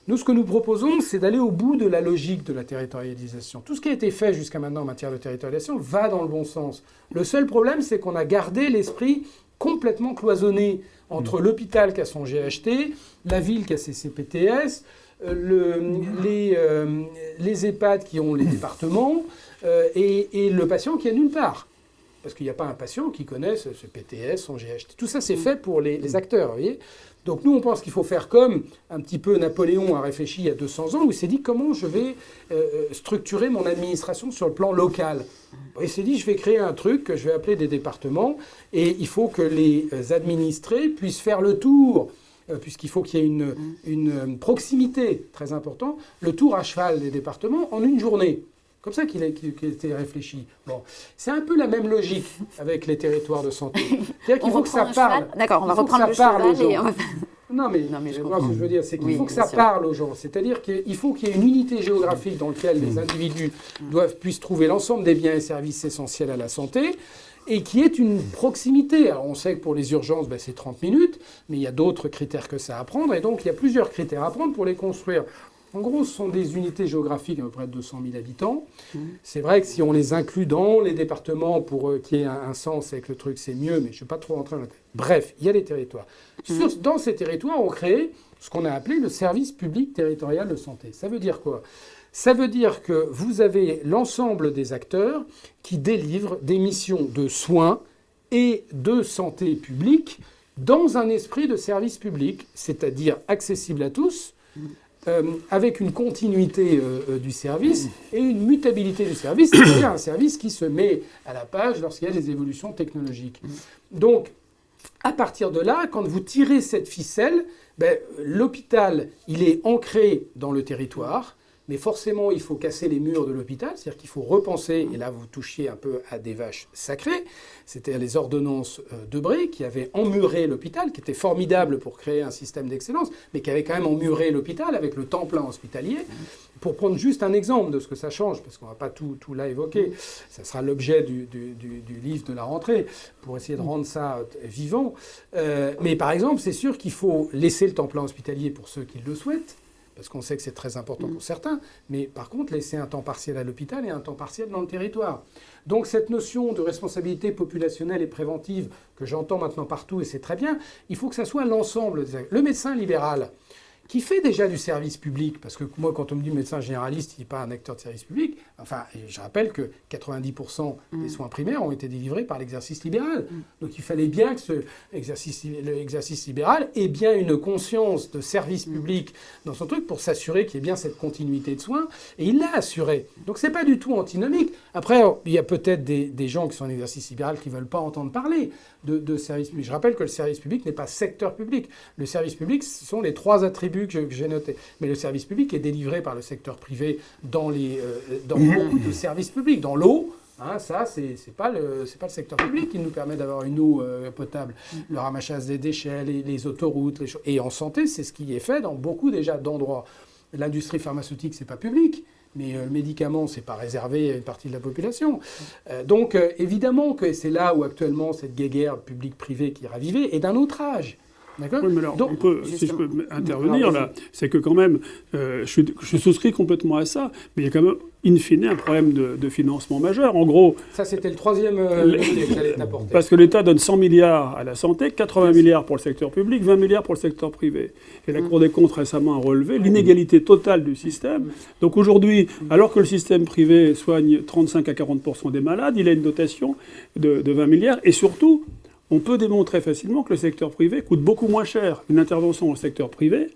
Nous, ce que nous proposons, c'est d'aller au bout de la logique de la territorialisation. Tout ce qui a été fait jusqu'à maintenant en matière de territorialisation va dans le bon sens. Le seul problème, c'est qu'on a gardé l'esprit complètement cloisonné entre l'hôpital qui a son GHT, la ville qui a ses CPTS, les EHPAD qui ont les départements et le patient qui est nulle part. Parce qu'il n'y a pas un patient qui connaisse ce PTS, son GHT. Tout ça, c'est fait pour les acteurs, vous voyez. Donc nous, on pense qu'il faut faire comme un petit peu Napoléon a réfléchi il y a 200 ans, où il s'est dit comment je vais structurer mon administration sur le plan local. Il s'est dit, je vais créer un truc que je vais appeler des départements, et il faut que les administrés puissent faire le tour, puisqu'il faut qu'il y ait une proximité très importante, le tour à cheval des départements en une journée. comme ça qu'il a été réfléchi. Bon, c'est un peu la même logique avec les territoires de santé. C'est-à-dire qu'il faut que ça parle. D'accord, on va reprendre le cheval et on va... Non, mais je comprends ce que je veux dire, c'est qu'il faut que ça parle aux gens. C'est-à-dire qu'il faut qu'il y ait une unité géographique dans laquelle les individus puissent trouver l'ensemble des biens et services essentiels à la santé et qui est une proximité. Alors on sait que pour les urgences, c'est 30 minutes, mais il y a d'autres critères que ça à prendre, et donc il y a plusieurs critères à prendre pour les construire. En gros, ce sont des unités géographiques à peu près de 200 000 habitants. C'est vrai que si on les inclut dans les départements pour qu'il y ait un sens avec le truc, c'est mieux, mais je ne vais pas trop rentrer dans la tête. Bref, il y a les territoires. Dans ces territoires, on crée ce qu'on a appelé le service public territorial de santé. Ça veut dire quoi ? Ça veut dire que vous avez l'ensemble des acteurs qui délivrent des missions de soins et de santé publique dans un esprit de service public, c'est-à-dire accessible à tous, avec une continuité du service et une mutabilité du service, c'est-à-dire un service qui se met à la page lorsqu'il y a des évolutions technologiques. Donc, à partir de là, quand vous tirez cette ficelle, l'hôpital, il est ancré dans le territoire, mais forcément, il faut casser les murs de l'hôpital, c'est-à-dire qu'il faut repenser, et là vous touchiez un peu à des vaches sacrées, c'était les ordonnances Debré qui avaient emmuré l'hôpital, qui était formidable pour créer un système d'excellence, mais qui avait quand même emmuré l'hôpital avec le temps plein hospitalier. Pour prendre juste un exemple de ce que ça change, parce qu'on ne va pas tout là évoquer, ça sera l'objet du livre de la rentrée, pour essayer de rendre ça vivant. Mais par exemple, c'est sûr qu'il faut laisser le temps plein hospitalier pour ceux qui le souhaitent, parce qu'on sait que c'est très important pour certains, mais par contre, laisser un temps partiel à l'hôpital et un temps partiel dans le territoire. Donc cette notion de responsabilité populationnelle et préventive que j'entends maintenant partout, et c'est très bien, il faut que ça soit l'ensemble. Le médecin libéral, qui fait déjà du service public, parce que moi, quand on me dit médecin généraliste, il n'est pas un acteur de service public, enfin, je rappelle que 90% des soins primaires ont été délivrés par l'exercice libéral. Donc il fallait bien que l'exercice libéral ait bien une conscience de service public dans son truc pour s'assurer qu'il y ait bien cette continuité de soins, et il l'a assuré. Donc c'est pas du tout antinomique. Après, il y a peut-être des gens qui sont en exercice libéral qui ne veulent pas entendre parler de service public. Je rappelle que le service public n'est pas secteur public. Le service public, ce sont les 3 attributs que j'ai notés. Mais le service public est délivré par le secteur privé dans beaucoup de services publics. Dans l'eau, ça, c'est pas le secteur public qui nous permet d'avoir une eau potable. Le ramassage des déchets, les autoroutes, les choses. Et en santé, c'est ce qui est fait dans beaucoup déjà d'endroits. L'industrie pharmaceutique, c'est pas public. Mais le médicament, c'est pas réservé à une partie de la population. Donc, évidemment que c'est là où actuellement cette guéguerre public-privé qui est ravivée est d'un autre âge. D'accord ? Oui, mais alors, si je peux intervenir là, c'est que quand même, je souscris complètement à ça, mais il y a quand même, in fine, un problème de financement majeur. En gros... Ça, c'était le troisième que j'allais t'apporter. Parce que l'État donne 100 milliards à la santé, 80 milliards pour le secteur public, 20 milliards pour le secteur privé. Et la Cour des comptes récemment a relevé l'inégalité totale du système. Donc aujourd'hui, alors que le système privé soigne 35 à 40% des malades, il a une dotation de 20 milliards. Et surtout... on peut démontrer facilement que le secteur privé coûte beaucoup moins cher. Une intervention dans le secteur privé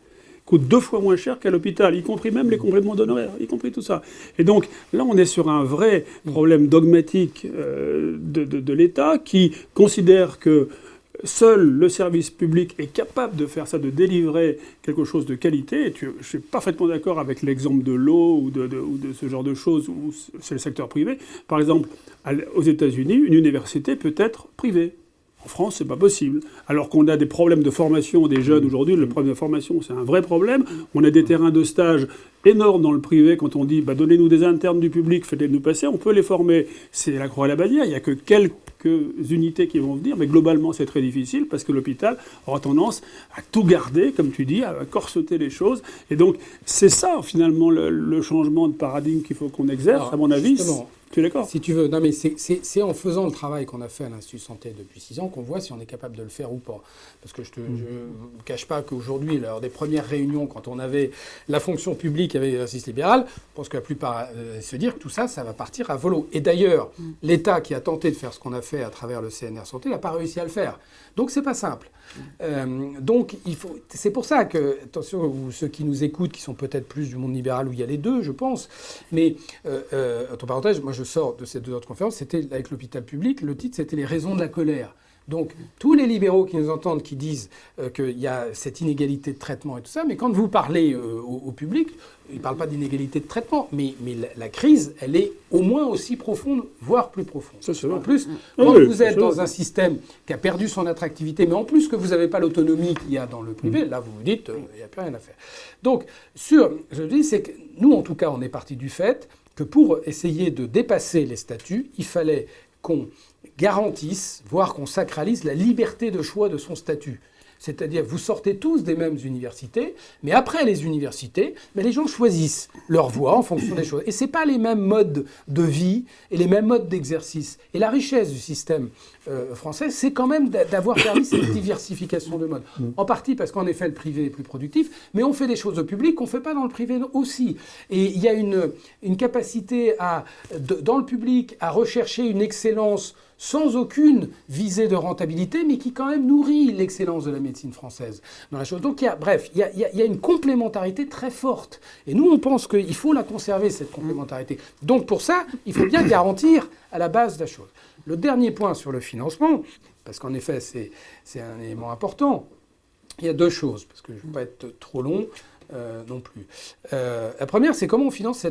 coûte 2 fois moins cher qu'à l'hôpital, y compris même les compléments d'honoraires, y compris tout ça. Et donc là, on est sur un vrai problème dogmatique de l'État qui considère que seul le service public est capable de faire ça, de délivrer quelque chose de qualité. Et je suis parfaitement d'accord avec l'exemple de l'eau ou de ce genre de choses où c'est le secteur privé. Par exemple, aux États-Unis, une université peut être privée. En France, c'est pas possible. Alors qu'on a des problèmes de formation des jeunes aujourd'hui, le problème de formation, c'est un vrai problème. On a des terrains de stage énormes dans le privé. Quand on dit donnez-nous des internes du public, faites-les-nous passer, on peut les former. C'est la croix à la bannière. Il n'y a que quelques unités qui vont venir, mais globalement, c'est très difficile parce que l'hôpital aura tendance à tout garder, comme tu dis, à corseter les choses. Et donc, c'est ça, finalement, le changement de paradigme qu'il faut qu'on exerce, à mon avis. Tu es d'accord ? Si tu veux. Non, mais c'est en faisant le travail qu'on a fait à l'Institut Santé depuis 6 ans qu'on voit si on est capable de le faire ou pas. Parce que je ne cache pas qu'aujourd'hui, lors des premières réunions, quand on avait la fonction publique avec l'exercice libéral, je pense que la plupart se dire que tout ça, ça va partir à volo. Et d'ailleurs, l'État qui a tenté de faire ce qu'on a fait à travers le CNR Santé n'a pas réussi à le faire. Donc, c'est pas simple. Donc, c'est pour ça que, attention, ceux qui nous écoutent, qui sont peut-être plus du monde libéral où il y a les deux, je pense, mais, entre parenthèses, moi je sors de ces 2 autres conférences, c'était avec l'hôpital public, le titre c'était « Les raisons de la colère ». Donc, tous les libéraux qui nous entendent, qui disent qu'il y a cette inégalité de traitement et tout ça, mais quand vous parlez au public, ils ne parlent pas d'inégalité de traitement, mais la crise, elle est au moins aussi profonde, voire plus profonde. Ça, c'est vrai. En plus, quand vous êtes dans un système qui a perdu son attractivité, mais en plus que vous n'avez pas l'autonomie qu'il y a dans le privé, là, vous vous dites, il n'y a plus rien à faire. Donc, je dis, c'est que nous, en tout cas, on est parti du fait que pour essayer de dépasser les statuts, il fallait qu'on garantisse, voire qu'on sacralise la liberté de choix de son statut. C'est-à-dire, vous sortez tous des mêmes universités, mais après les universités, les gens choisissent leur voie en fonction des choses. Et ce n'est pas les mêmes modes de vie et les mêmes modes d'exercice. Et la richesse du système français, c'est quand même d'avoir permis cette diversification de modes. En partie parce qu'en effet, le privé est plus productif, mais on fait des choses au public qu'on ne fait pas dans le privé aussi. Et il y a une capacité dans le public à rechercher une excellence sans aucune visée de rentabilité, mais qui quand même nourrit l'excellence de la médecine française dans la chose. Donc, il y a une complémentarité très forte. Et nous, on pense qu'il faut la conserver, cette complémentarité. Donc, pour ça, il faut bien garantir à la base de la chose. Le dernier point sur le financement, parce qu'en effet, c'est un élément important, il y a deux choses, parce que je ne veux pas être trop long non plus. La première, c'est comment on finance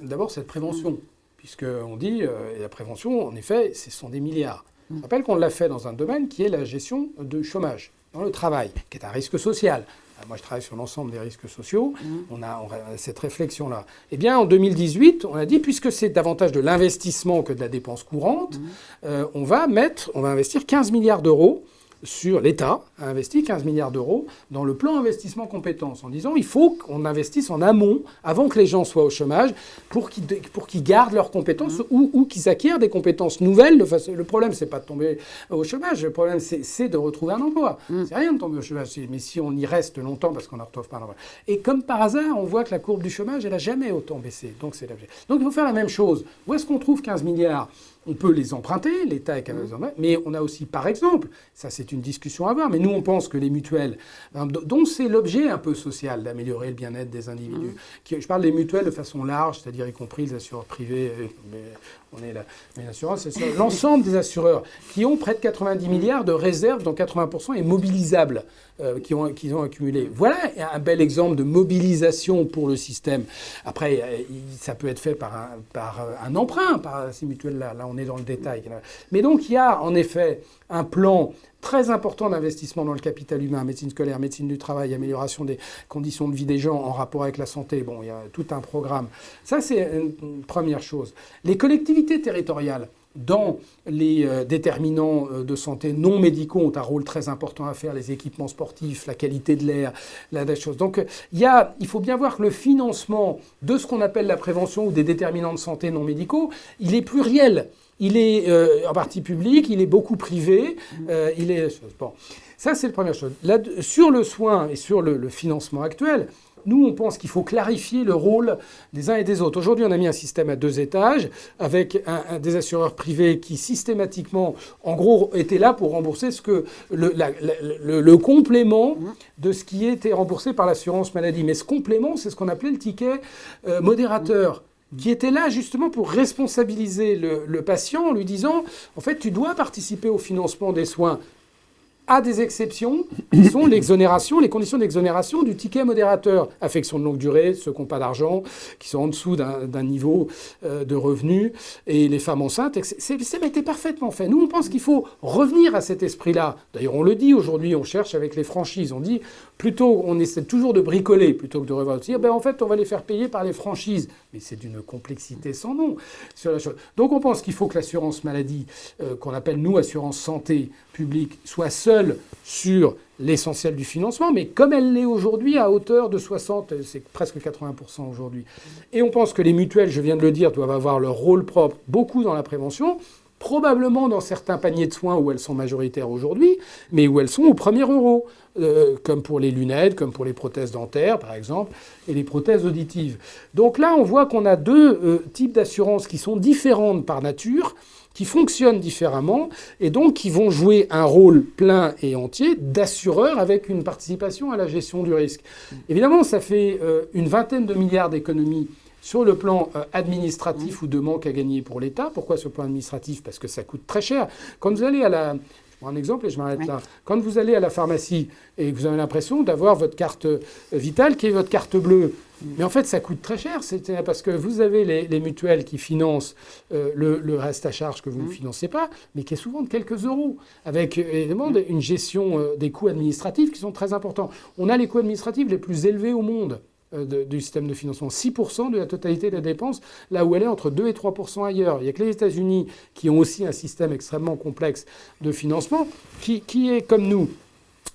d'abord cette prévention. Puisqu'on dit, la prévention, en effet, ce sont des milliards. Je rappelle qu'on l'a fait dans un domaine qui est la gestion du chômage, dans le travail, qui est un risque social. Moi, je travaille sur l'ensemble des risques sociaux. On a cette réflexion-là. Eh bien, en 2018, on a dit, puisque c'est davantage de l'investissement que de la dépense courante, on va investir 15 milliards d'euros l'État a investi 15 milliards d'euros dans le plan investissement compétences en disant il faut qu'on investisse en amont avant que les gens soient au chômage pour qu'ils gardent leurs compétences ou qu'ils acquièrent des compétences nouvelles. Le problème, c'est pas de tomber au chômage. Le problème, c'est de retrouver un emploi. C'est rien de tomber au chômage. Mais si on y reste longtemps parce qu'on ne retrouve pas un emploi. Et comme par hasard, on voit que la courbe du chômage, elle n'a jamais autant baissé. Donc, c'est l'objet. Donc, il faut faire la même chose. Où est-ce qu'on trouve 15 milliards ? On peut les emprunter, l'État est capable de les emprunter, mais on a aussi, par exemple, ça c'est une discussion à avoir, mais nous on pense que les mutuelles, dont c'est l'objet un peu social d'améliorer le bien-être des individus, je parle des mutuelles de façon large, c'est-à-dire y compris les assureurs privés, mais on est là, mais l'assurance, c'est sur l'ensemble des assureurs qui ont près de 90 milliards de réserves, dont 80% est mobilisable, qu'ils ont accumulé. Voilà un bel exemple de mobilisation pour le système. Après, ça peut être fait par un emprunt, par ces mutuelles-là. Là, on est dans le détail. Mais donc, il y a en effet un plan très important d'investissement dans le capital humain, médecine scolaire, médecine du travail, amélioration des conditions de vie des gens en rapport avec la santé. Bon, il y a tout un programme. Ça, c'est une première chose. Les collectivités territoriales, dans les déterminants de santé non médicaux, ont un rôle très important à faire, les équipements sportifs, la qualité de l'air, des choses. Donc, il faut bien voir que le financement de ce qu'on appelle la prévention ou des déterminants de santé non médicaux, il est pluriel. Il est en partie public, il est beaucoup privé, Bon, ça, c'est la première chose. Là, sur le soin et sur le financement actuel, nous, on pense qu'il faut clarifier le rôle des uns et des autres. Aujourd'hui, on a mis un système à 2 étages avec des assureurs privés qui, systématiquement, en gros, étaient là pour rembourser le complément de ce qui était remboursé par l'assurance maladie. Mais ce complément, c'est ce qu'on appelait le ticket modérateur, qui était là justement pour responsabiliser le patient en lui disant, en fait, tu dois participer au financement des soins à des exceptions, qui sont l'exonération, les conditions d'exonération du ticket modérateur. Affection de longue durée, ceux qui n'ont pas d'argent, qui sont en dessous d'un niveau de revenus, et les femmes enceintes. Ça a été parfaitement fait. Nous, on pense qu'il faut revenir à cet esprit-là. D'ailleurs, on le dit aujourd'hui, on cherche avec les franchises. On dit, on essaie toujours de bricoler, plutôt que de revenir. En fait, on va les faire payer par les franchises. Mais c'est d'une complexité sans nom sur la chose. Donc, on pense qu'il faut que l'assurance maladie, qu'on appelle, nous, assurance santé publique, soit seule sur l'essentiel du financement, mais comme elle l'est aujourd'hui à hauteur de 60, c'est presque 80% aujourd'hui. Et on pense que les mutuelles, je viens de le dire, doivent avoir leur rôle propre, beaucoup dans la prévention, probablement dans certains paniers de soins où elles sont majoritaires aujourd'hui, mais où elles sont au premier euro, comme pour les lunettes, comme pour les prothèses dentaires, par exemple, et les prothèses auditives. Donc là, on voit qu'on a 2 types d'assurances qui sont différentes par nature, qui fonctionnent différemment, et donc qui vont jouer un rôle plein et entier d'assureur avec une participation à la gestion du risque. Évidemment, ça fait une vingtaine de milliards d'économies sur le plan administratif ou de manque à gagner pour l'État. Pourquoi sur le plan administratif ? Parce que ça coûte très cher. Quand vous allez prends un exemple et je m'arrête là. Quand vous allez à la pharmacie et que vous avez l'impression d'avoir votre carte vitale qui est votre carte bleue, mais en fait, ça coûte très cher. C'est parce que vous avez les mutuelles qui financent le reste à charge que vous ne financez pas, mais qui est souvent de quelques euros, avec évidemment une gestion des coûts administratifs qui sont très importants. On a les coûts administratifs les plus élevés au monde du système de financement. 6% de la totalité des dépenses, là où elle est entre 2 et 3% ailleurs. Il n'y a que les États-Unis qui ont aussi un système extrêmement complexe de financement qui est comme nous.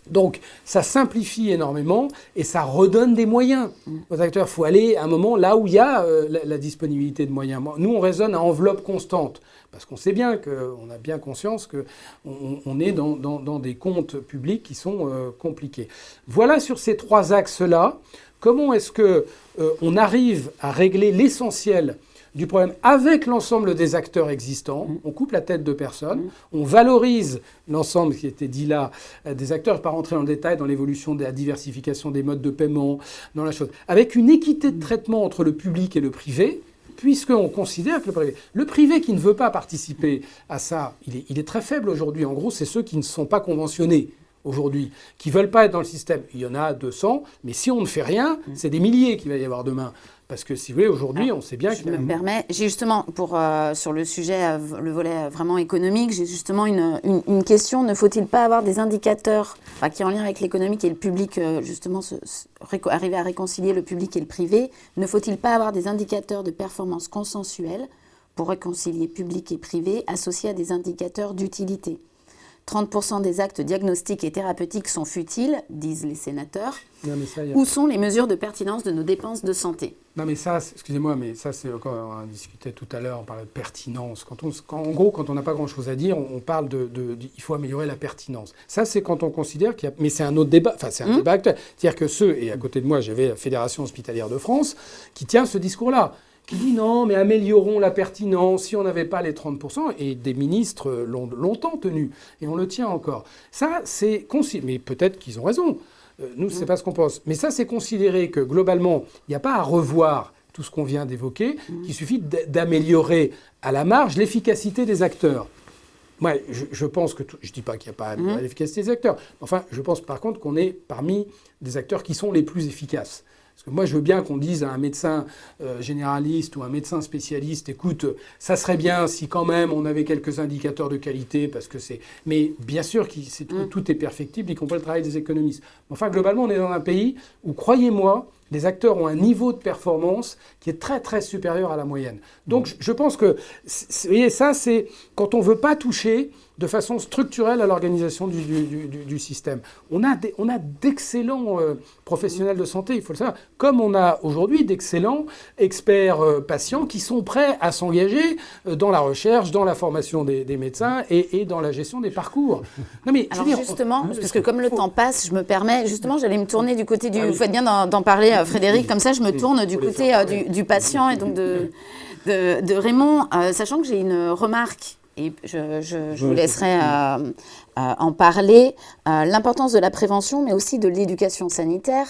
Donc, ça simplifie énormément et ça redonne des moyens aux acteurs. Il faut aller à un moment là où il y a la disponibilité de moyens. Nous, on raisonne à enveloppe constante parce qu'on sait bien qu'on a bien conscience qu'on est dans des comptes publics qui sont compliqués. Voilà sur ces 3 axes-là, comment est-ce qu'on arrive à régler l'essentiel du problème avec l'ensemble des acteurs existants. On coupe la tête de personne, on valorise l'ensemble qui était dit là des acteurs. Je ne vais pas rentrer dans le détail dans l'évolution de la diversification des modes de paiement, dans la chose. Avec une équité de traitement entre le public et le privé, puisqu'on considère que le privé qui ne veut pas participer à ça, il est très faible aujourd'hui. En gros, c'est ceux qui ne sont pas conventionnés aujourd'hui, qui ne veulent pas être dans le système. Il y en a 200, mais si on ne fait rien, c'est des milliers qu'il va y avoir demain. Parce que si vous voulez, aujourd'hui, on sait bien que... Je me permets, j'ai justement, sur le sujet, le volet vraiment économique, j'ai justement une question. Ne faut-il pas avoir des indicateurs qui est en lien avec l'économique et le public, justement, arriver à réconcilier le public et le privé? Ne faut-il pas avoir des indicateurs de performance consensuelle pour réconcilier public et privé associés à des indicateurs d'utilité? 30% des actes diagnostiques et thérapeutiques sont futiles, disent les sénateurs. Non, mais ça, Où sont les mesures de pertinence de nos dépenses de santé? Non, mais ça, excusez-moi, mais ça, c'est encore, on discutait tout à l'heure, on parlait de pertinence. En gros, quand on n'a pas grand-chose à dire, on parle il faut améliorer la pertinence. Ça, c'est quand on considère qu'il y a... Mais c'est un autre débat, enfin, c'est un débat actuel. C'est-à-dire que et à côté de moi, j'avais la Fédération hospitalière de France, qui tient ce discours-là, qui dit non, mais améliorons la pertinence si on n'avait pas les 30%, et des ministres l'ont longtemps tenu, et on le tient encore. Ça, c'est... Mais peut-être qu'ils ont raison. Nous, c'est pas ce qu'on pense. Mais ça, c'est considérer que, globalement, il n'y a pas à revoir tout ce qu'on vient d'évoquer, qu'il suffit d'améliorer à la marge l'efficacité des acteurs. Moi, je pense que... Je ne dis pas qu'il n'y a pas l'efficacité des acteurs. Enfin, je pense par contre qu'on est parmi des acteurs qui sont les plus efficaces. Parce que moi, je veux bien qu'on dise à un médecin généraliste ou un médecin spécialiste, écoute, ça serait bien si quand même on avait quelques indicateurs de qualité, parce que c'est... Mais bien sûr que tout est perfectible, y compris le travail des économistes. Enfin, globalement, on est dans un pays où, croyez-moi, les acteurs ont un niveau de performance qui est très, très supérieur à la moyenne. Donc, je pense que, vous voyez, ça, c'est quand on ne veut pas toucher de façon structurelle à l'organisation du système. On a d'excellents professionnels de santé, il faut le savoir, comme on a aujourd'hui d'excellents experts patients qui sont prêts à s'engager dans la recherche, dans la formation des médecins et dans la gestion des parcours. Non, mais, alors justement, parce que comme le temps passe, je me permets, justement, j'allais me tourner du côté du... Vous faites bien d'en parler, Frédéric, comme ça je me tourne du côté du patient et donc de Raymond, sachant que j'ai une remarque, et je vous laisserai en parler, l'importance de la prévention, mais aussi de l'éducation sanitaire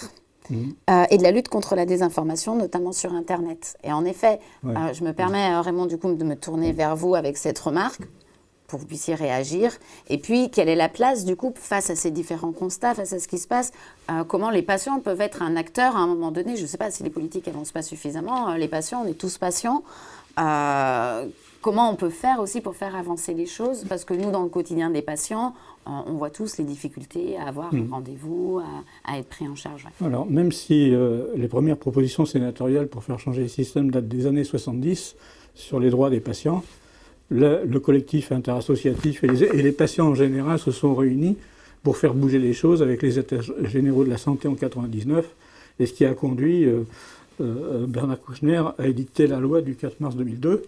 et de la lutte contre la désinformation, notamment sur Internet. Et en effet, je me permets, Raymond, du coup, de me tourner vers vous avec cette remarque, pour que vous puissiez réagir. Et puis, quelle est la place, du coup, face à ces différents constats, face à ce qui se passe, comment les patients peuvent être un acteur à un moment donné. Je ne sais pas si les politiques n'avancent pas suffisamment. Les patients, on est tous patients. Comment on peut faire aussi pour faire avancer les choses? Parce que nous, dans le quotidien des patients, on voit tous les difficultés à avoir un rendez-vous, à être pris en charge. Ouais. Alors, même si les premières propositions sénatoriales pour faire changer le système datent des années 70 sur les droits des patients, le collectif interassociatif et les patients en général se sont réunis pour faire bouger les choses avec les États généraux de la santé en 1999, et ce qui a conduit Bernard Kouchner à édicter la loi du 4 mars 2002,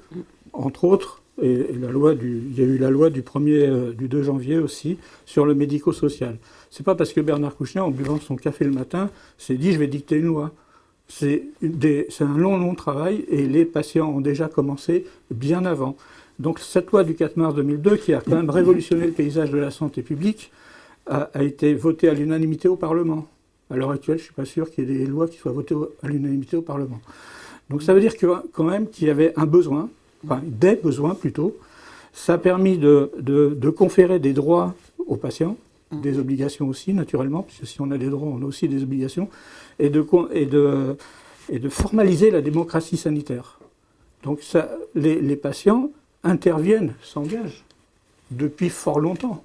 entre autres, et il y a eu la loi du 2 janvier aussi sur le médico-social. C'est pas parce que Bernard Kouchner, en buvant son café le matin, s'est dit « je vais dicter une loi ». C'est un long travail, et les patients ont déjà commencé bien avant. Donc cette loi du 4 mars 2002, qui a quand même révolutionné le paysage de la santé publique, a été votée à l'unanimité au Parlement. À l'heure actuelle, je ne suis pas sûr qu'il y ait des lois qui soient votées à l'unanimité au Parlement. Donc ça veut dire quand même qu'il y avait un besoin, enfin des besoins plutôt. Ça a permis de conférer des droits aux patients, des obligations aussi, naturellement, puisque si on a des droits, on a aussi des obligations, et de formaliser la démocratie sanitaire. Donc les patients interviennent, s'engagent depuis fort longtemps.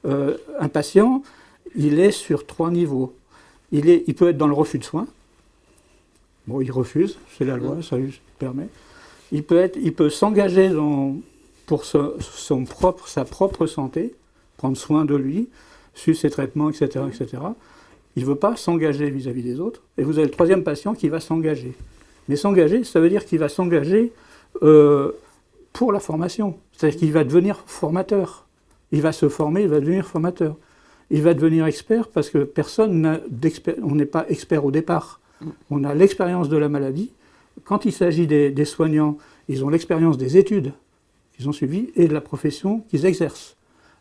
Un patient, il est sur 3 niveaux. Il peut être dans le refus de soins. Bon, il refuse, c'est la loi, ça lui permet. Il peut s'engager pour sa propre santé, prendre soin de lui, suivre ses traitements, etc., etc. Il ne veut pas s'engager vis-à-vis des autres. Et vous avez le 3e patient qui va s'engager. Mais s'engager, ça veut dire qu'il va s'engager pour la formation. C'est-à-dire qu'il va devenir formateur. Il va se former, il va devenir formateur. Il va devenir expert parce que on n'est pas expert au départ. On a l'expérience de la maladie. Quand il s'agit des soignants, ils ont l'expérience des études qu'ils ont suivies et de la profession qu'ils exercent.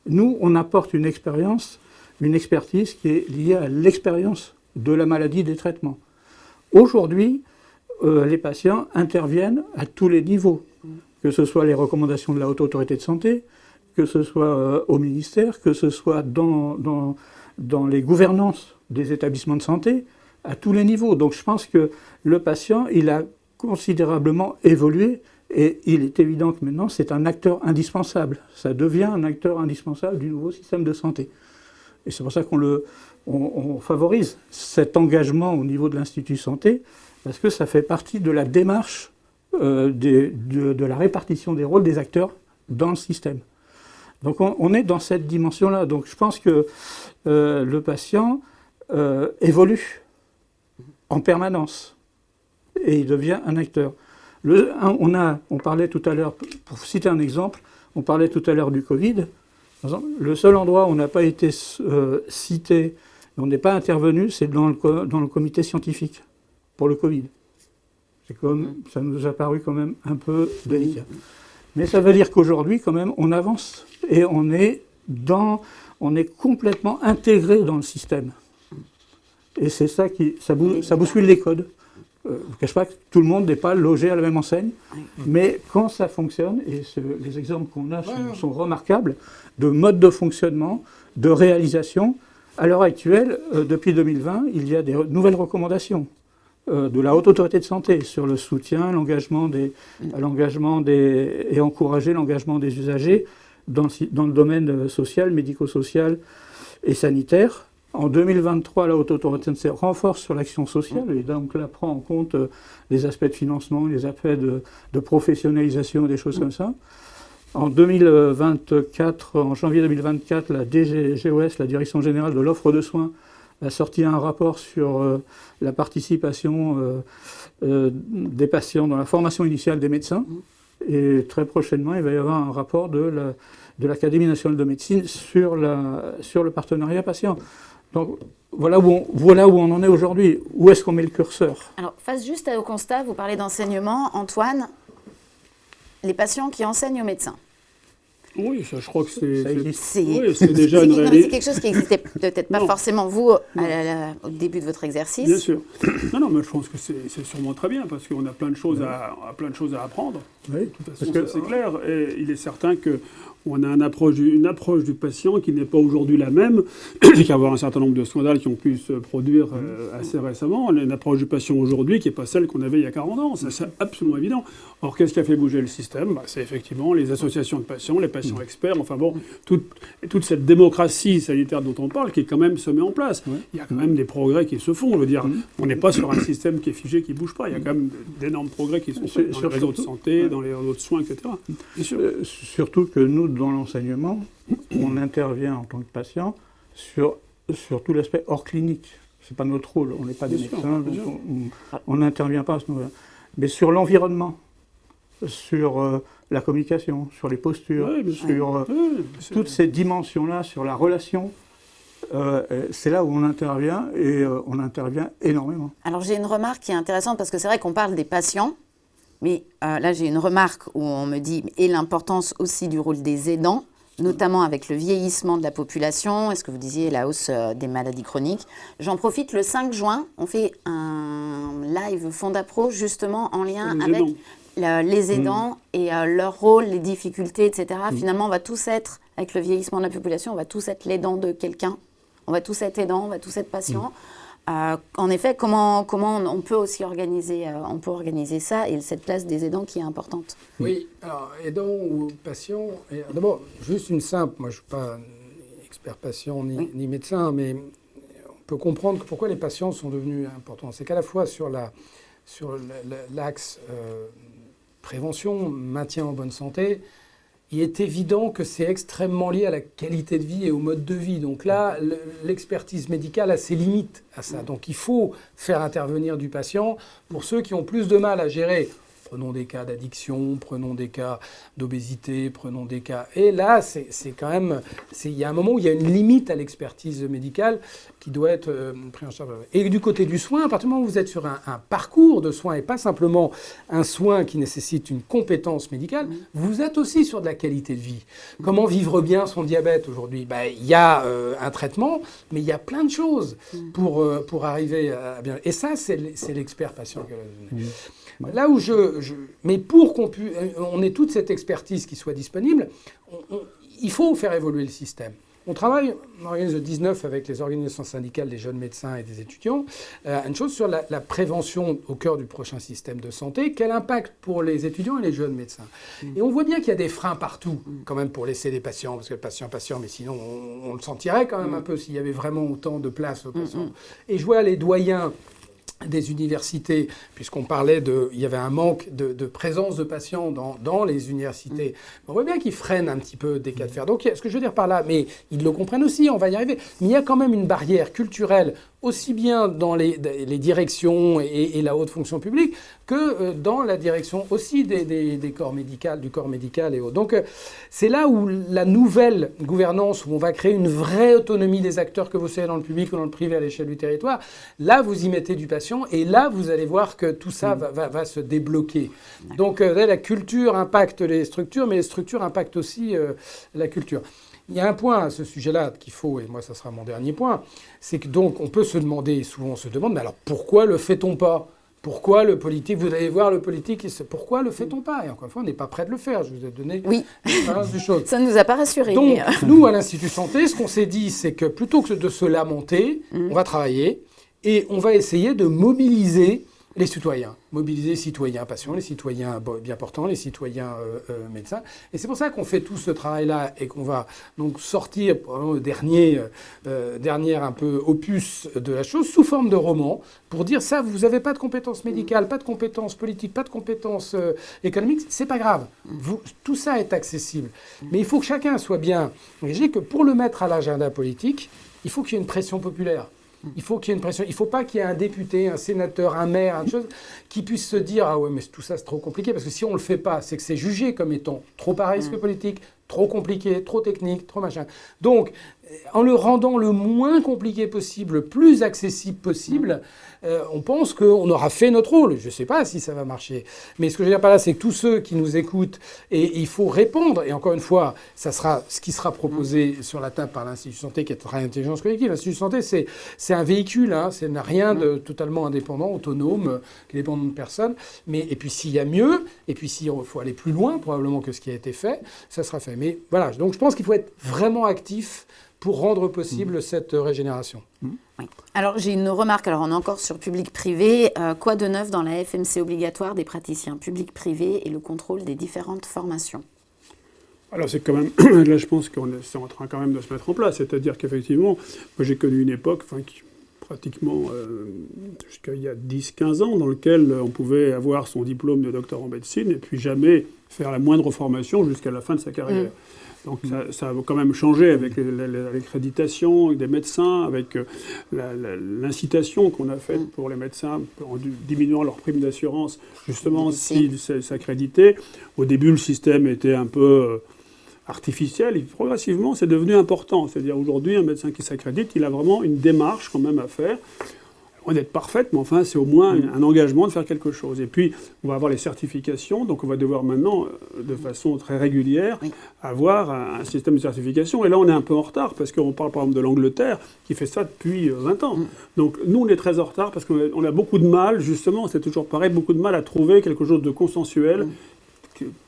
Nous, on apporte une expérience, une expertise qui est liée à l'expérience de la maladie, des traitements. Aujourd'hui, les patients interviennent à tous les niveaux, que ce soit les recommandations de la Haute Autorité de Santé, que ce soit au ministère, que ce soit dans les gouvernances des établissements de santé, à tous les niveaux. Donc je pense que le patient, il a considérablement évolué et il est évident que maintenant c'est un acteur indispensable. Ça devient un acteur indispensable du nouveau système de santé. Et c'est pour ça qu'on favorise cet engagement au niveau de l'Institut Santé, parce que ça fait partie de la démarche de la répartition des rôles des acteurs dans le système. Donc on est dans cette dimension-là. Donc je pense que le patient évolue en permanence et il devient un acteur. On parlait tout à l'heure, pour citer un exemple, on parlait tout à l'heure du Covid. Par exemple, le seul endroit où on n'a pas été cité, on n'est pas intervenu, c'est dans le comité scientifique pour le Covid. Ça nous a paru quand même un peu délicat. Mais ça veut dire qu'aujourd'hui, quand même, on avance et on est complètement intégré dans le système. Et c'est ça ça bouscule les codes. Je ne vous cache pas que tout le monde n'est pas logé à la même enseigne, mais quand ça fonctionne, et les exemples qu'on a sont remarquables, de mode de fonctionnement, de réalisation, à l'heure actuelle, depuis 2020, il y a des nouvelles recommandations de la Haute Autorité de Santé sur le soutien, et encourager l'engagement des usagers dans le domaine social, médico-social et sanitaire. En 2023, la Haute Autorité de Santé renforce sur l'action sociale et donc là prend en compte les aspects de financement, les aspects de professionnalisation, des choses comme ça. En 2024, en janvier 2024, la DGOS, la Direction Générale de l'Offre de Soins, a sorti un rapport sur la participation des patients dans la formation initiale des médecins. Et très prochainement, il va y avoir un rapport de l'Académie nationale de médecine sur le partenariat patient. Donc voilà où on en est aujourd'hui. Où est-ce qu'on met le curseur? Alors, face juste au constat, vous parlez d'enseignement. Antoine, les patients qui enseignent aux médecins. Oui, ça, je crois que c'est déjà une réalité. C'est quelque chose qui n'existait peut-être pas forcément, vous, au début de votre exercice. Bien sûr. Non, mais je pense que c'est sûrement très bien, parce qu'on a plein de choses à apprendre. Oui, de toute façon, c'est clair. Et il est certain qu'on a une approche du patient qui n'est pas aujourd'hui la même, qu'il y a un certain nombre de scandales qui ont pu se produire assez récemment. On a une approche du patient aujourd'hui qui n'est pas celle qu'on avait il y a 40 ans. Ça, c'est absolument évident. Or, qu'est-ce qui a fait bouger le système? C'est effectivement les associations de patients, les patients experts, enfin bon, toute cette démocratie sanitaire dont on parle qui est quand même se met en place. Il y a quand même des progrès qui se font. Je veux dire, on n'est pas sur un système qui est figé, qui ne bouge pas. Il y a quand même d'énormes progrès qui sont faits dans les réseaux de santé, dans les réseaux de soins, etc. Bien sûr. Surtout que nous, dans l'enseignement, on intervient en tant que patient sur tout l'aspect hors clinique. Ce n'est pas notre rôle, on n'est pas des médecins, on n'intervient pas à ce niveau-là. Mais sur l'environnement, sur la communication, sur les postures, sur toutes ces dimensions-là, sur la relation, c'est là où on intervient et on intervient énormément. Alors j'ai une remarque qui est intéressante parce que c'est vrai qu'on parle des patients, mais là j'ai une remarque où on me dit et l'importance aussi du rôle des aidants, notamment avec le vieillissement de la population, est-ce que vous disiez la hausse des maladies chroniques. J'en profite, le 5 juin, on fait un live Fondapro justement en lien avec les aidants et leur rôle, les difficultés, etc. Finalement, on va tous être, avec le vieillissement de la population, on va tous être l'aidant de quelqu'un. On va tous être aidants, on va tous être patients. En effet, comment on peut aussi organiser ça et cette place des aidants qui est importante. Oui, alors aidant ou patient, d'abord, juste une simple, moi je ne suis pas expert patient ni médecin, mais on peut comprendre pourquoi les patients sont devenus importants. C'est qu'à la fois sur l'axe prévention, maintien en bonne santé, il est évident que c'est extrêmement lié à la qualité de vie et au mode de vie. Donc là, l'expertise médicale a ses limites à ça. Donc il faut faire intervenir du patient pour ceux qui ont plus de mal à gérer. Prenons des cas d'addiction, prenons des cas d'obésité, prenons des cas... Et là, c'est quand même... Il y a un moment où il y a une limite à l'expertise médicale qui doit être prise en charge. Et du côté du soin, à partir du moment où vous êtes sur un parcours de soins et pas simplement un soin qui nécessite une compétence médicale, vous êtes aussi sur de la qualité de vie. Comment vivre bien son diabète aujourd'hui ? Il y a un traitement, mais il y a plein de choses pour arriver à bien... Et ça, c'est l'expert patient qui a donné. Là où mais pour on ait toute cette expertise qui soit disponible, il faut faire évoluer le système. On organise le 19 avec les organisations syndicales des jeunes médecins et des étudiants, une chose sur la prévention au cœur du prochain système de santé. Quel impact pour les étudiants et les jeunes médecins ? Et on voit bien qu'il y a des freins partout, quand même, pour laisser les patients, parce que le patient, mais sinon on le sentirait quand même un peu s'il y avait vraiment autant de place aux patients. Et je vois les doyens des universités, puisqu'on parlait il y avait un manque de présence de patients dans les universités. On voit bien qu'ils freinent un petit peu des cas de fer. Donc, ce que je veux dire par là, mais ils le comprennent aussi, on va y arriver. Mais il y a quand même une barrière culturelle, aussi bien dans les directions et la haute fonction publique, que dans la direction aussi des corps médicaux, du corps médical et autres. Donc, c'est là où la nouvelle gouvernance, où on va créer une vraie autonomie des acteurs, que vous soyez dans le public ou dans le privé à l'échelle du territoire, là, vous y mettez du patient. Et là, vous allez voir que tout ça va se débloquer. Donc, la culture impacte les structures, mais les structures impactent aussi la culture. Il y a un point à ce sujet-là qu'il faut, et moi, ça sera mon dernier point, c'est que donc, on peut se demander, et souvent on se demande, mais alors pourquoi le fait-on pas ? Pourquoi le politique, vous allez voir le politique, pourquoi le fait-on pas ? Et encore une fois, on n'est pas prêt de le faire. Je vous ai donné l'expérience du chose. Ça ne nous a pas rassurés. Donc, nous, à l'Institut Santé, ce qu'on s'est dit, c'est que plutôt que de se lamenter, on va travailler. Et on va essayer de mobiliser les citoyens. Mobiliser les citoyens patients, les citoyens bien portants, les citoyens médecins. Et c'est pour ça qu'on fait tout ce travail-là et qu'on va donc sortir le dernier un peu opus de la chose sous forme de roman pour dire ça, vous n'avez pas de compétences médicales, pas de compétences politiques, pas de compétences économiques, c'est pas grave. Tout ça est accessible. Mais il faut que chacun soit bien engagé, que pour le mettre à l'agenda politique, il faut qu'il y ait une pression populaire. Il faut qu'il y ait une pression. Il ne faut pas qu'il y ait un député, un sénateur, un maire, une chose qui puisse se dire « Ah ouais, mais tout ça, c'est trop compliqué. » Parce que si on ne le fait pas, c'est que c'est jugé comme étant trop à risque politique, trop compliqué, trop technique, trop machin. Donc, en le rendant le moins compliqué possible, le plus accessible possible, on pense qu'on aura fait notre rôle. Je ne sais pas si ça va marcher. Mais ce que je veux dire par là, c'est que tous ceux qui nous écoutent, et il faut répondre. Et encore une fois, ça sera ce qui sera proposé sur la table par l'Institut Santé, qui est très intelligence collective. L'Institut Santé, c'est un véhicule. Ça n'a rien de totalement indépendant, autonome, qui dépend de personne. Et puis s'il y a mieux, et puis s'il faut aller plus loin, probablement que ce qui a été fait, ça sera fait. Mais voilà, donc je pense qu'il faut être vraiment actif pour rendre possible cette régénération. Oui. Alors j'ai une remarque, alors on est encore sur public-privé. Quoi de neuf dans la FMC obligatoire des praticiens public-privé et le contrôle des différentes formations ? Alors c'est quand même, là je pense qu'on est en train quand même de se mettre en place, c'est-à-dire qu'effectivement, moi j'ai connu une époque, pratiquement jusqu'à il y a 10-15 ans, dans lequel on pouvait avoir son diplôme de docteur en médecine et puis jamais faire la moindre formation jusqu'à la fin de sa carrière. Donc ça a quand même changé avec l'accréditation des médecins, avec l'incitation qu'on a faite pour les médecins en diminuant leur prime d'assurance, justement s'ils s'accréditaient. Au début, le système était un peu artificiel et progressivement, c'est devenu important. C'est-à-dire aujourd'hui, un médecin qui s'accrédite, il a vraiment une démarche quand même à faire. loin d'être parfaite, mais enfin, c'est au moins un engagement de faire quelque chose. Et puis, on va avoir les certifications, donc on va devoir maintenant, de façon très régulière, avoir un système de certification. Et là, on est un peu en retard, parce qu'on parle par exemple de l'Angleterre, qui fait ça depuis 20 ans. Donc, nous, on est très en retard, parce qu'on a beaucoup de mal, justement, c'est toujours pareil, beaucoup de mal à trouver quelque chose de consensuel.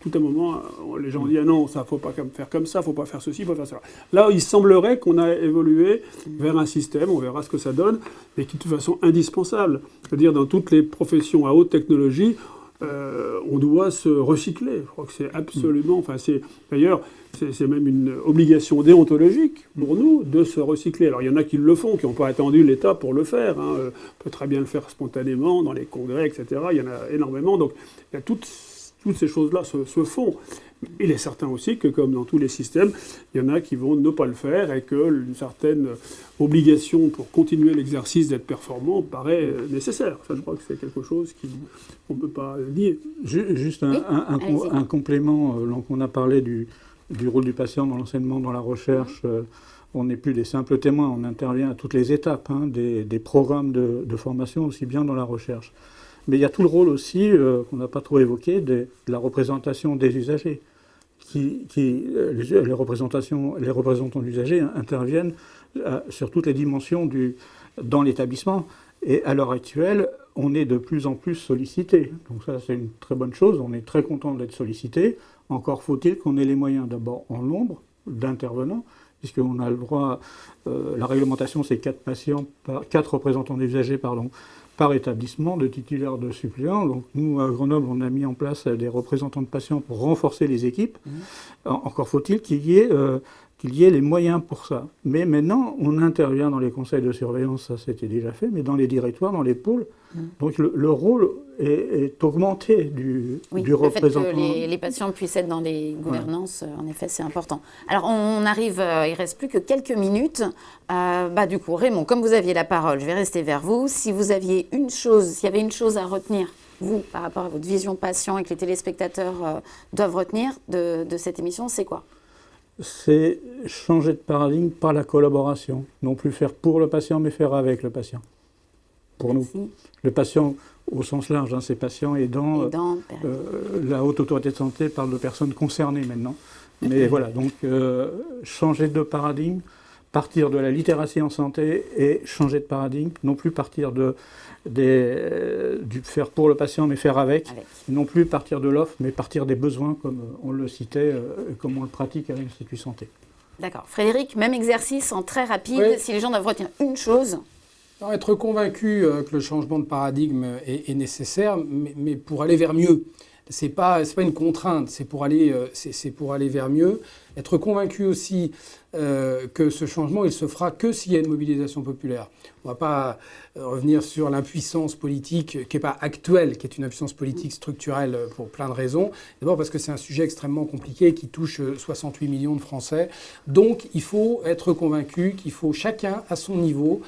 Tout à un moment, les gens disent « Ah non, ça, faut pas faire comme ça, faut pas faire ceci, faut pas faire ça ». Là, il semblerait qu'on a évolué vers un système, on verra ce que ça donne, mais qui est de toute façon indispensable. C'est-à-dire, dans toutes les professions à haute technologie, on doit se recycler. Je crois que c'est absolument... Enfin, d'ailleurs, c'est même une obligation déontologique pour nous de se recycler. Alors, il y en a qui le font, qui n'ont pas attendu l'État pour le faire. On peut très bien le faire spontanément, dans les congrès, etc. Il y en a énormément. Donc, il y a toutes ces choses-là se font. Il est certain aussi que, comme dans tous les systèmes, il y en a qui vont ne pas le faire et qu'une certaine obligation pour continuer l'exercice d'être performant paraît nécessaire. Ça, je crois que c'est quelque chose qu'on ne peut pas nier. Juste un complément. Donc on a parlé du rôle du patient dans l'enseignement, dans la recherche. On n'est plus des simples témoins. On intervient à toutes les étapes des programmes de formation, aussi bien dans la recherche. Mais il y a tout le rôle aussi, qu'on n'a pas trop évoqué, de la représentation des usagers. Les représentants d'usagers interviennent sur toutes les dimensions dans l'établissement. Et à l'heure actuelle, on est de plus en plus sollicité. Donc ça, c'est une très bonne chose. On est très content d'être sollicité. Encore faut-il qu'on ait les moyens, d'abord en nombre d'intervenants, puisqu'on a le droit, la réglementation, c'est 4 représentants d'usagers, par établissement, de titulaires, de suppléants. Donc nous, à Grenoble, on a mis en place des représentants de patients pour renforcer les équipes. Encore faut-il qu'il y ait les moyens pour ça. Mais maintenant, on intervient dans les conseils de surveillance, ça c'était déjà fait, mais dans les directoires, dans les pôles. Donc le rôle est augmenté du représentant. Le fait que les patients puissent être dans les gouvernances, en effet, c'est important. Alors on arrive, il ne reste plus que quelques minutes. Du coup, Raymond, comme vous aviez la parole, je vais rester vers vous. Si vous aviez s'il y avait une chose à retenir, vous, par rapport à votre vision patient et que les téléspectateurs doivent retenir de cette émission, c'est quoi ? C'est changer de paradigme par la collaboration. Non plus faire pour le patient, mais faire avec le patient. Pour nous. Le patient, au sens large, c'est patient aidant. La Haute Autorité de Santé parle de personnes concernées maintenant. Mais voilà, donc changer de paradigme, partir de la littératie en santé et changer de paradigme. Non plus partir du faire pour le patient, mais faire avec. Non plus partir de l'offre, mais partir des besoins, comme on le citait, comme on le pratique à l'Institut Santé. D'accord. Frédéric, même exercice en très rapide. Si les gens doivent retenir une chose. Alors, être convaincu que le changement de paradigme est nécessaire, mais pour aller vers mieux. C'est pas une contrainte, c'est pour aller vers mieux. Être convaincu aussi que ce changement, il se fera que s'il y a une mobilisation populaire. On ne va pas revenir sur l'impuissance politique qui n'est pas actuelle, qui est une impuissance politique structurelle pour plein de raisons. D'abord parce que c'est un sujet extrêmement compliqué qui touche 68 millions de Français. Donc il faut être convaincu qu'il faut chacun à son niveau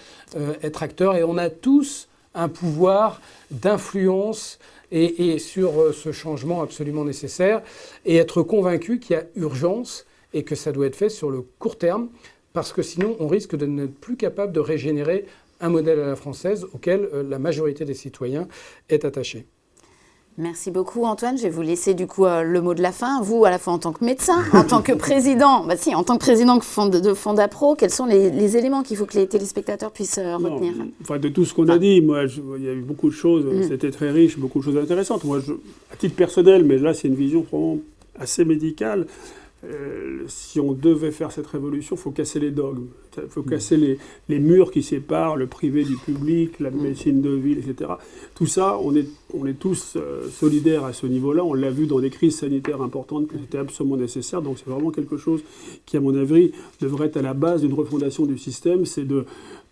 être acteur. Et on a tous un pouvoir d'influence et sur ce changement absolument nécessaire, et être convaincu qu'il y a urgence et que ça doit être fait sur le court terme, parce que sinon on risque de n'être plus capable de régénérer un modèle à la française auquel la majorité des citoyens est attachée. Merci beaucoup Antoine. Je vais vous laisser du coup le mot de la fin. Vous, à la fois en tant que médecin, en tant que président, en tant que président de Fondapro, quels sont les éléments qu'il faut que les téléspectateurs puissent retenir ? De tout ce qu'on a dit, moi, il y a eu beaucoup de choses, c'était très riche, beaucoup de choses intéressantes. Moi, à titre personnel, mais là c'est une vision vraiment assez médicale, si on devait faire cette révolution, il faut casser les dogmes. Il faut casser les murs qui séparent le privé du public, la médecine de ville, etc. Tout ça, on est tous solidaires à ce niveau-là. On l'a vu dans des crises sanitaires importantes que c'était absolument nécessaire. Donc c'est vraiment quelque chose qui, à mon avis, devrait être à la base d'une refondation du système. C'est de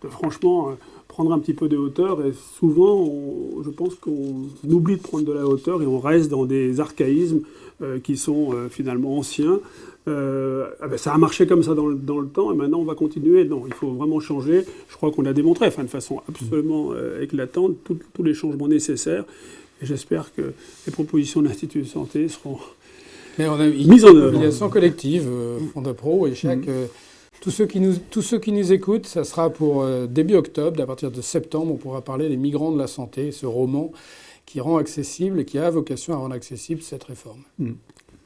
franchement prendre un petit peu de hauteur. Et souvent, je pense qu'on oublie de prendre de la hauteur et on reste dans des archaïsmes qui sont finalement anciens. Ça a marché comme ça dans le temps et maintenant on va continuer. Non, il faut vraiment changer. Je crois qu'on a démontré, de façon absolument éclatante, tous les changements nécessaires. Et j'espère que les propositions de l'Institut de santé seront mises en œuvre. Mobilisation collective, Fondapro, et tous ceux qui nous écoutent, ça sera pour début octobre. À partir de septembre, on pourra parler des migrants de la santé, ce roman qui rend accessible et qui a vocation à rendre accessible cette réforme.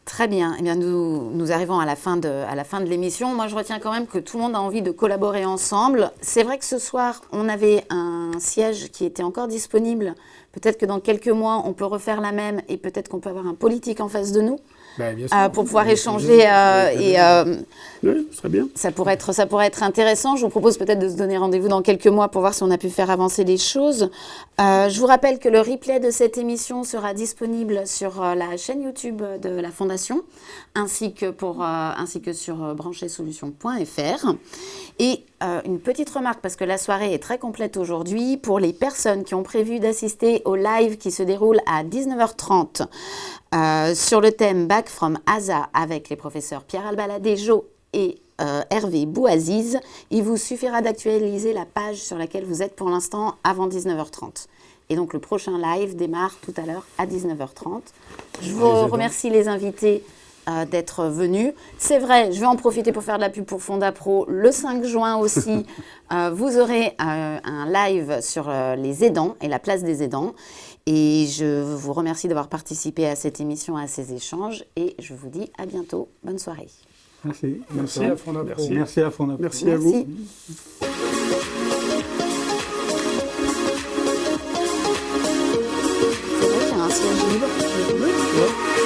Très bien. Eh bien, nous arrivons à la fin de l'émission. Moi, je retiens quand même que tout le monde a envie de collaborer ensemble. C'est vrai que ce soir, on avait un siège qui était encore disponible. Peut-être que dans quelques mois, on peut refaire la même et peut-être qu'on peut avoir un politique en face de nous. Bien sûr. Pour pouvoir échanger Oui, ce serait bien. Ça pourrait être intéressant. Je vous propose peut-être de se donner rendez-vous dans quelques mois pour voir si on a pu faire avancer les choses. Je vous rappelle que le replay de cette émission sera disponible sur la chaîne YouTube de la Fondation ainsi que sur branchesolutions.fr. Et une petite remarque, parce que la soirée est très complète aujourd'hui, pour les personnes qui ont prévu d'assister au live qui se déroule à 19h30 sur le thème Back from Asa avec les professeurs Pierre Albaladejo et Hervé Bouaziz, il vous suffira d'actualiser la page sur laquelle vous êtes pour l'instant avant 19h30. Et donc le prochain live démarre tout à l'heure à 19h30. Je vous remercie les invités d'être venus. C'est vrai, je vais en profiter pour faire de la pub pour Fondapro. Le 5 juin aussi, vous aurez un live sur les aidants et la place des aidants. Et je vous remercie d'avoir participé à cette émission, à ces échanges. Et je vous dis à bientôt. Bonne soirée. Merci. Merci à Fondapro. Merci à Fondapro. Merci à vous. C'est vrai qu'il y a un siège libre. Oui, tu vois.